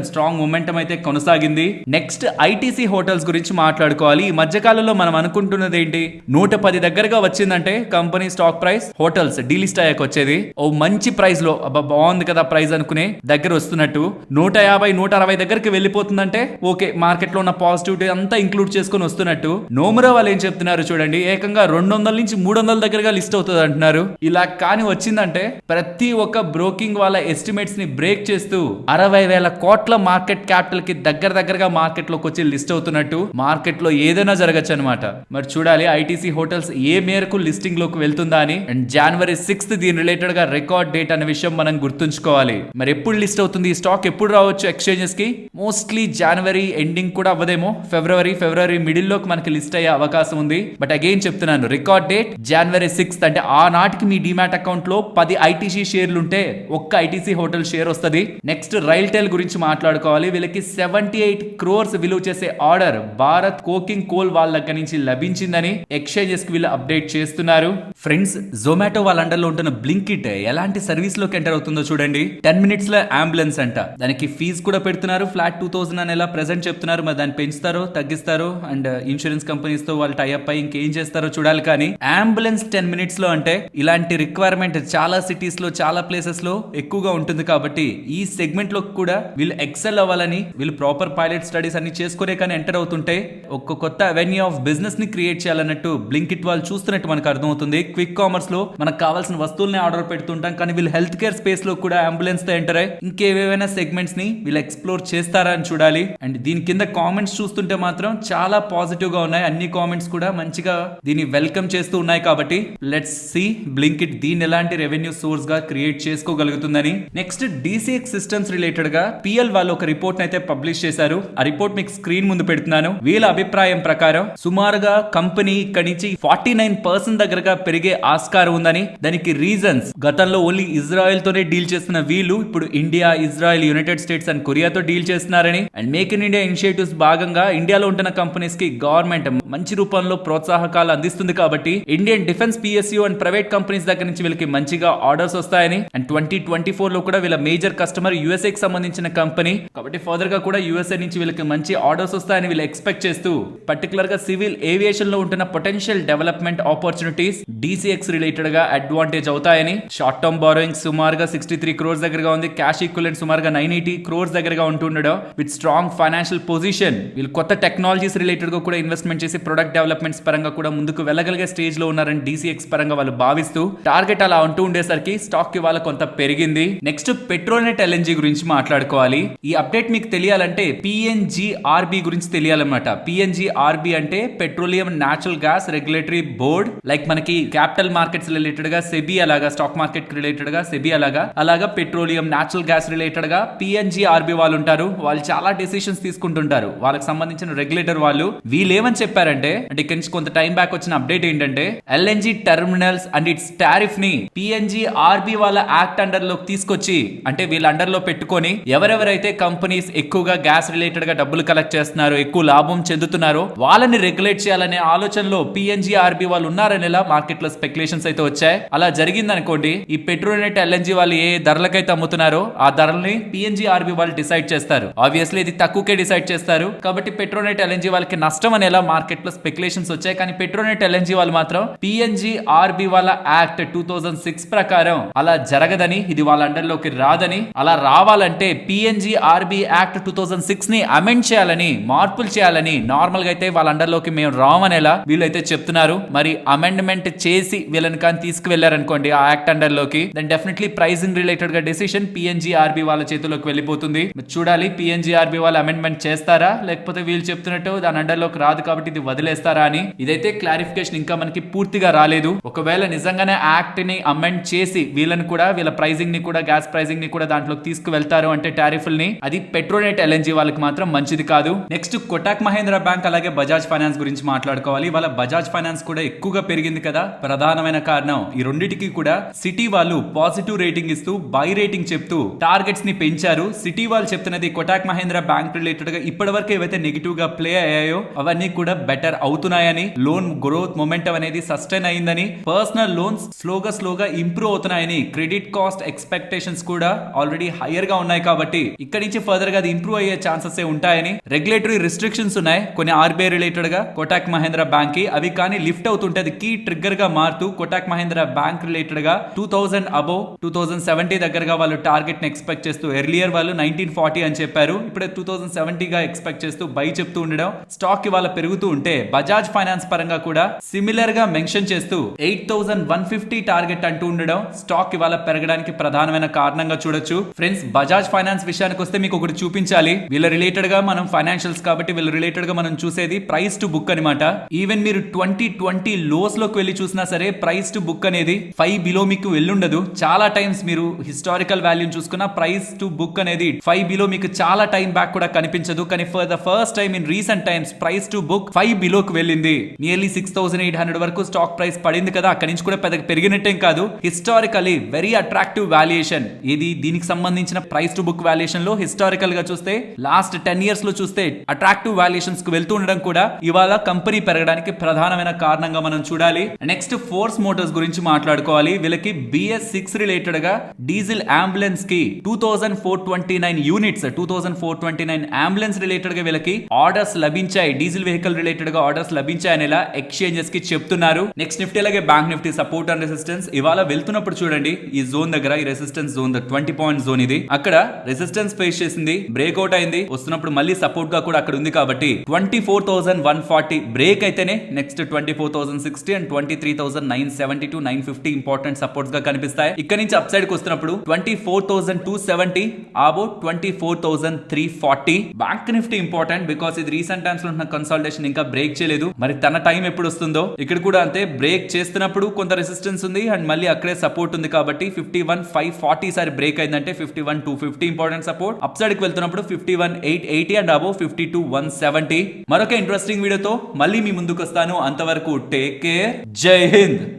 స్ట్రాంగ్ మొమెంటం అయితే కొనసాగింది. నెక్స్ట్ ఐటీసీ హోటల్స్ గురించి మాట్లాడుకోవాలి. ఈ మధ్య కాలంలో మనం అనుకుంటున్నది ఏంటి, 110 దగ్గరగా వచ్చిందంటే company stock price hotels delist అయ్యాక వచ్చేది ఓ మంచి ప్రైస్ లో అబ్బా బాగుంది కదా ప్రైస్ అనుకునే దగ్గర వస్తున్నట్టు 150, 160 దగ్గరికి వెళ్ళిపోతుందంటే ఓకే మార్కెట్ లో ఉన్న పాజిటివిటీ అంతా ఇంక్లూడ్ చేసుకుని వస్తున్నట్టు. నోమురా వాళ్ళు ఏం చెప్తున్నారు చూడండి, ఏకంగా 200 నుంచి 300 దగ్గరగా లిస్ట్ అవుతుంది అంటున్నారు. ఇలా కానీ వచ్చిందంటే ప్రతి ఒక్క బ్రోకింగ్ వాళ్ళ ఎస్టిమేట్స్ ని బ్రేక్ చేస్తూ 60,000 కోట్ల మార్కెట్ క్యాపిటల్ కి దగ్గరగా మార్కెట్ లోకి వచ్చి లిస్ట్ అవుతున్నట్టు. మార్కెట్ లో ఏదైనా జరగచ్చు అనమాట. మరి చూడాలి ఐటీసీ హోటల్స్ ఏ మేరకు లిస్టింగ్ లోకి వెళ్తుందా అని. అండ్ January 6th దీని రిలేటెడ్ గా రికార్డ్ డేట్ అనే విషయం మనం గుర్తుంచుకోవాలి. మరి ఎప్పుడు లిస్ట్ అవుతుంది ఈ స్టాక్, ఎప్పుడు రావచ్చు ఎక్స్చేంజెస్ కి? మోస్ట్లీ జనవరి ఎండింగ్ కూడా అవ్వదేమో, ఫిబ్రవరి మిడిల్ లోకి మనకి లిస్ట్ అయ్యే అవకాశం ఉంది. బట్ అగైన్ చెప్తున్నాను, రికార్డ్ డేట్ January 6th, అంటే ఆ నాటికి మీ డిమాట్ అకౌంట్ లో 10 ఐటీసీ షేర్లు ఉంటే ఒక్క ఐటీసీ హోటల్ షేర్ వస్తుంది. నెక్స్ట్ రైల్టెల్ గురించి మాట్లాడుకోవాలి. వీళ్ళకి 78 crores విలువ చేసే ఆర్డర్ భారత్ కోకింగ్ కోల్ వాళ్ళ దగ్గర నుంచి లభించిందని ఎక్స్చేంజెస్ కి వీళ్ళు అప్డేట్ చేస్తున్నారు. ఫ్రెండ్స్, జొమాటో వాళ్ళ అండర్ లో ఉంటున్న బ్లింకిట్ ఎలాంటి సర్వీస్ లోకి ఎంటర్ అవుతుందో చూడండి. 10 minutes లో అంబులెన్స్ అంట, దానికి ఫీజు కూడా పెడుతున్నారు. ఫ్లాట్ 2000 అని ఎలా ప్రెజెంట్ చెప్తున్నారు, మరి దాన్ని పెంచుతారో తగ్గిస్తారో అండ్ ఇన్సూరెన్స్ కంపెనీస్ తో వాళ్ళు టైఅప్ అయ్యి ఇంకేం చేస్తారో చూడాలి. కానీ అంబులెన్స్ 10 minutes లో అంటే ఇలాంటి రిక్వైర్మెంట్ చాలా సిటీస్ లో చాలా ప్లేసెస్ లో ఎక్కువగా ఉంటుంది. కాబట్టి ఈ సెగ్మెంట్ లో కూడా వీళ్ళు ఎక్సెల్ అవ్వాలని వీళ్ళు ప్రాపర్ పైలట్ స్టడీస్ అన్ని చేసుకునే కానీ ఎంటర్ అవుతుంటే ఒక కొత్త అవెన్యూ ఆఫ్ బిజినెస్ ని క్రియేట్ చేయాలన్నట్టు బ్లింకిట్ వాళ్ళు చూస్తున్నట్టు మనకు అర్థమవుతుంది. క్విక్ కామర్స్ లో మనకు కావాల్సిన వస్తువుల్ని ఆర్డర్ పెడుతుంటాం, కానీ వీళ్ళు హెల్త్ కేర్ స్పేస్ లో కూడా అంబులెన్స్ తో ఎంటర్ అయ్యి ఇంకేవైనా సెగ్మెంట్స్ ని వీళ్ళు ఎక్స్ప్లోర్ చేస్తారా అని చూడాలి. అండ్ దీని కింద కామెంట్స్ చూస్తుంటే మాత్రం చాలా పాజిటివ్ గా ఉన్నాయి. అన్ని కామెంట్స్ కూడా మంచిగా దీన్ని వెల్కమ్ చేస్తూ ఉన్నాయి. కాబట్టి లెట్స్ సీ బ్లింకిట్ దీన్ని ఎలాంటి రెవెన్యూ సోర్స్ గా క్రియేట్ చేసుకోగలుగుతుందని. నెక్స్ట్ డీసీఎక్స్ సిస్టమ్స్ రిలేటెడ్ గా పిఎల్ వాళ్ళు ఒక రిపోర్ట్ అయితే పబ్లిష్ చేశారు. ఆ రిపోర్ట్ మీకు స్క్రీన్ ముందు పెడుతున్నాను. వీళ్ళ అభిప్రాయం ప్రకారం సుమారుగా కంపెనీ ఇక్కడి నుంచి 49% దగ్గరగా పెరిగే ఆస్కారం ఉందని. దానికి రీజన్స్, గతంలో ఓన్లీ ఇజ్రాయెల్ తోనే డీల్ చేస్తున్న వీళ్ళు ఇప్పుడు India, Israel, United States and కొరియాతో డీల్ చేస్తున్నారని. And make in India initiatives భాగంగా ఇండియాలో ఉంటున్న కంపెనీస్ కి గవర్నమెంట్ మంచి రూపంలో ప్రోత్సాహకాలు అందిస్తుంది. కాబట్టి Indian defence PSU and private companies దగ్గర నుంచి వీళ్ళకి మంచిగా ఆర్డర్స్ వస్తాయని. అండ్ 2024 లో కూడా వీళ్ళ మేజర్ కస్టమర్ యుఎస్ఏ కి సంబంధించిన కంపెనీ కాబట్టి ఫర్దర్ గా కూడా యుఎస్ఏ నుంచి వీళ్ళకి మంచి ఆర్డర్స్ వస్తాయని వీళ్ళు ఎక్స్పెక్ట్ చేస్తూ పర్టికులర్ గా సివిల్ ఏవియేషన్ లో ఉంటున్న potential development opportunities DCX related గా అడ్వాంటేజ్ అవుతాయని. షార్ట్ టర్మ్ బారోయింగ్ సుమారుగా 63 crores దగ్గరగా ఉంది. క్యాష్ ఈక్వలెంట్ సుమారుగా 980 crores దగ్గరగా ఉంటుండడం. విత్ స్ట్రాంగ్ ఫైనాన్షియల్ పొజిషన్, వీళ్ళు కొత్త టెక్నాలజీస్ రిలేటెడ్ గా కూడా ఇన్వెస్ట్మెంట్ చేసి ప్రొడక్ట్ డెవలప్మెంట్స్ పరంగా కూడా ముందుకు వెళ్ళగలిగే స్టేజ్ లో ఉన్నారని డీసీఎక్స్ పరంగా వాళ్ళు భావిస్తూ టార్గెట్ అలా ఉంటూ ఉండేసరికి స్టాక్ కి వాళ్ళ కొంత పెరిగింది. నెక్స్ట్ పెట్రోనెట్ ఎల్ఎన్జీ గురించి మాట్లాడుకోవాలి. ఈ అప్డేట్ మీకు తెలియాలంటే పిఎన్జిఆర్బి గురించి తెలియాలన్నమాట. పిఎన్జిఆర్బి అంటే petroleum natural gas regulatory board. Like మనకి క్యాపిటల్ మార్కెట్స్ రిలేటెడ్ గా సెబీ అలాగా, స్టాక్ మార్కెట్ రిలేటెడ్ గా సెబీ అలాగా పెట్రోలియం న్యాచురల్ గ్యాస్ రిలేటెడ్ గా పిఎన్జిఆర్బి వాళ్ళు ఉంటారు. వాళ్ళు చాలా డెసిషన్స్ తీసుకుంటుంటారు, వాళ్ళకి సంబంధించిన రెగ్యులేటర్ వాళ్ళు. వీళ్ళు ఏమని చెప్పారంటే, అంటే ఇక్కడ నుంచి కొంత టైం బ్యాక్ వచ్చిన అప్డేట్ ఏంటంటే LNG terminals and it's tariff ని పిఎన్జిఆర్బి వాళ్ళ యాక్ట్ అండర్ లోకి తీసుకొచ్చి, అంటే వీళ్ళ అండర్ లో పెట్టుకొని ఎవరెవరైతే కంపెనీస్ ఎక్కువగా గ్యాస్ రిలేటెడ్ గా డబ్బులు కలెక్ట్ చేస్తున్నారో, ఎక్కువ లాభం చెందుతున్నారో వాళ్ళని రెగ్యులేట్ చేయాలనే ఆలోచనలో పిఎన్జిఆర్బి వాళ్ళు ఉన్నారనేలా మార్కెట్ లో స్పెక్యులేషన్స్ అయితే వచ్చాయి. అలా జరిగింది అనుకోండి, ఈ పెట్రోనెట్ ఎల్ఎన్జి వాళ్ళు ఏ ధరలకైతే అమ్ముతున్నారో ఆ ధరల్ని పిఎన్జిఆర్బి వాళ్ళు డిసైడ్ చేస్తారు. ఆబ్వియస్లీ ఇది తక్కువకే డిసైడ్ చేస్తారు. కాబట్టి పెట్రోనెట్ ఎల్ఎన్జి వాళ్ళకి నష్టం అనేలా మార్కెట్ లో స్పెక్యులేషన్స్ వచ్చాయి. కానీ పెట్రోనెట్ ఎల్ఎన్జి వాళ్ళు మాత్రం పిఎన్జిఆర్బి వాళ్ళ యాక్ట్ 2006 ప్రకారం అలా జరగదని, ఇది వాళ్ళ అండర్ లోకి రాదని, అలా రావాలంటే పిఎన్జిఆర్బి యాక్ట్ 2006 ని అమెండ్ చేయాలని, మార్పులు చేయాలని, నార్మల్ గా అయితే వాళ్ళ అండర్ లోకి మేము రామనేలా వీళ్ళైతే చెప్తున్నారు. మరి అమెండ్మెంట్ చేసి వీళ్ళని కానీ తీసుకువెళ్లారనుకోండి ఆ యాక్ట్ అండర్ లోకి, దెన్ డెఫినెట్లీ ప్రైసింగ్ రిలేటెడ్ గా డెసిషన్ పిఎన్జిఆర్బి వాళ్ళ చేతిలోకి వెళ్ళిపోతుంది. చూడాలి పిఎన్జిఆర్బి వాళ్ళు అమెండ్మెంట్ చేస్తారా, లేకపోతే వీళ్ళు చెప్తున్నట్టు దాని అండర్ లోకి రాదు కాబట్టి ఇది వదిలేస్తారా అని. ఇదైతే క్లారిఫికేషన్ ఇంకా మనకి పూర్తిగా రాలేదు. ఒకవేళ నిజంగానే యాక్ట్ ని అమెండ్ చేసి వీళ్ళని కూడా, వీళ్ళ ప్రైసింగ్ ని కూడా, గ్యాస్ ప్రైసింగ్ ని కూడా దాంట్లోకి తీసుకువెళ్తారు అంటే టారిఫ్ని, అది పెట్రోనెట్ ఎల్ఎన్జీ వాళ్ళకి మాత్రం మంచిది కాదు. నెక్స్ట్ కోటక్ మహేంద్ర బ్యాంక్ అలాగే బజాజ్ ఫైనాన్స్ గురించి మాట్లాడుకోవాలి. వాళ్ళ బజాజ్ ఫైనాన్స్ కూడా ఎక్కువగా పెరిగింది కదా, ప్రధానమైన కారణం ఈ రెండింటికి కూడా సిటీ వాళ్ళు పాజిటివ్ రేటింగ్ ఇస్తూ బై రేటింగ్ చెప్తూ టార్గెట్స్ ని పెంచారు. సిటీ వాళ్ళు చెప్తున్నది కోటక్ మహేంద్ర బ్యాంక్ రిలేటెడ్ గా ఇప్పటి వరకు ఏవైతే నెగిటివ్ గా ప్లే అయ్యాయో అవన్నీ కూడా బెటర్ అవుతున్నాయని, లోన్ గ్రోత్ మొమెంటం అనేది సస్టైన్ అయిందని, పర్సనల్ లోన్స్ స్లోగా ఇంప్రూవ్ అవుతున్నాయని, క్రెడిట్ కాస్ట్ ఎక్స్పెక్టేషన్స్ కూడా ఆల్రెడీ హైయర్ గా ఉన్నాయి కాబట్టి ఇక్కడి నుంచి ఫర్దర్ గా అది ఇంప్రూవ్ అయ్యే ఛాన్సెస్ ఉంటాయని, రెగ్యులేటరీ రిస్ట్రిక్షన్స్ ఉన్నాయి కొన్ని ఆర్బీఐ రిలేటెడ్ గా కోటక్ మహేంద్ర బ్యాంక్ కి, అవి కానీ లిఫ్ట్ అవుతుంటే అది కీ ట్రిగ్గర్ గా మారుతూ కోటక్ మహేంద్ర బ్యాంక్ రిలేటెడ్ గా 2000 అబౌవ్ 2070 దగ్గరగా వాళ్ళు టార్గెట్ ని ఎక్స్పెక్ట్ చేస్తూ, ఎర్లియర్ వాళ్ళు 1940 అని చెప్పారు, ఇప్పుడే 2070 గా ఎక్స్పెక్ట్ చేస్తూ బై చెప్తూ ఉండడం, స్టాక్ ఇవాళ పెరుగుతూ ఉంటే బజాజ్ ఫైనాన్స్ పరంగా కూడా సిమిలర్ గా మెన్షన్ చేస్తూ 8150 టార్గెట్ అంటూ ఉండడం స్టాక్ ఇవాళ పెరగడానికి ప్రధానమైన కారణంగా చూడొచ్చు. ఫ్రెండ్స్, బజాజ్ ఫైనాన్స్ విషయానికి వస్తే మీకు ఒకటి చూపించాలి. వీళ్ళ రిలేటెడ్ గా మనం ఫైనాన్షియల్స్ కాబట్టి వీళ్ళ రిలేటెడ్ గా మనం చూసేది ప్రైస్ టు బుక్ అనమాట. ఈవెన్ మీరు 2020 లోస్ లోకి వెళ్ళి చూసినా సరే ప్రైస్ టు బుక్ అనేది 5 బిలో మీకు వెళ్ళుండదు. చాలా టైమ్స్ మీరు హిస్టారికల్ వాల్యూ చూసుకున్న ప్రైస్ టు బుక్ అనేది 5 బిలో మీకు చాలా టైం బ్యాక్ కూడా కనిపించదు. కానీ for the first time in recent times price to book 5 బిలోకి వెళ్ళింది. నియర్లీ 6800 వరకు స్టాక్ ప్రైస్ పడింది కదా, అక్కడి నుంచి కూడా పెద్దగా పెరిగినట్టేం కాదు. హిస్టారికలీ వెరీ అట్రాక్టివ్ వాల్యుయేషన్ ఇది. దీనికి సంబంధించిన ప్రైస్ టు బుక్ వాల్యుయేషన్ లో హిస్టారికల్ గా చూస్తే లాస్ట్ 10 ఇయర్స్ లో చూస్తే అట్రాక్టివ్ వాల్యుయేషన్స్ కు వెళ్తూ ఉండడం కూడా ఇవాళ కంపెనీ పెరగడానికి ప్రధానమైన కారణంగా మనం చూడాలి. నెక్స్ట్ ఫోర్స్ మోటార్స్ గురించి మాట్లాడుకోవాలి. వీళ్ళకి BS6 రిలేటెడ్ గా డీజిల్ అంబులెన్స్ కి 2429 యూనిట్స్ 2429 అంబులెన్స్ రిలేటెడ్ గా వీళ్ళకి ఆర్డర్స్ లభించాయి. డీజిల్ వెహికల్ రిలేటెడ్ గా ఆర్డర్స్ లభించాయని ఇలా ఎక్స్చేంజెస్ కి చెప్తున్నారు. నెక్స్ట్ నిఫ్టీ అలాగే bank Nifty support and resistance ఇవాళ వెళ్తున్నప్పుడు చూడండి, ఈ జోన్ దగ్గర ఈ రెసిస్టెన్స్ జోన్ 20 పాయింట్ జోన్ ఇది, అక్కడ రెసిస్టెన్స్ ఫేస్ చేసింది, బ్రేక్అవుట్ అయింది, వస్తున్నప్పుడు మళ్ళీ సపోర్ట్ గా కూడా అక్కడ ఉంది కాబట్టి 24,140 బ్రేక్ అయితేనే next 24,060 and 23,970 to 950 important supports గా కనిపిస్తాయి. ఇక్కడ నుంచి అప్ సైడ్ కి వస్తున్నప్పుడు 24,270 about 24,340. Bank Nifty important because ఇది రీసెంట్ టైమ్స్ లో ఉన్న కన్సాలిడేషన్ ఇంకా బ్రేక్ చేయలేదు. మరి తన టైం ఎప్పుడు వస్తుందో, ఇక్కడ కూడా అంతే, బ్రేక్ చేస్తున్నప్పుడు కొంత రెసిస్టెన్స్ ఉంది అండ్ మళ్ళీ అక్కడే సపోర్ట్ ఉంది కాబట్టి 51,540 సారి బ్రేక్ అయిందంటే 51,250 ఇంపార్టెంట్ సపోర్ట్. అప్ సైడ్ కి వెళ్తున్నప్పుడు 51,880 అండ్ అబౌవ్ 52,170. మరొక ఇంట్రెస్టింగ్ వీడియోతో మళ్ళీ మీ ముందుకు వస్తాను. అంతవరకు టేక్ కేర్, జై హింద్.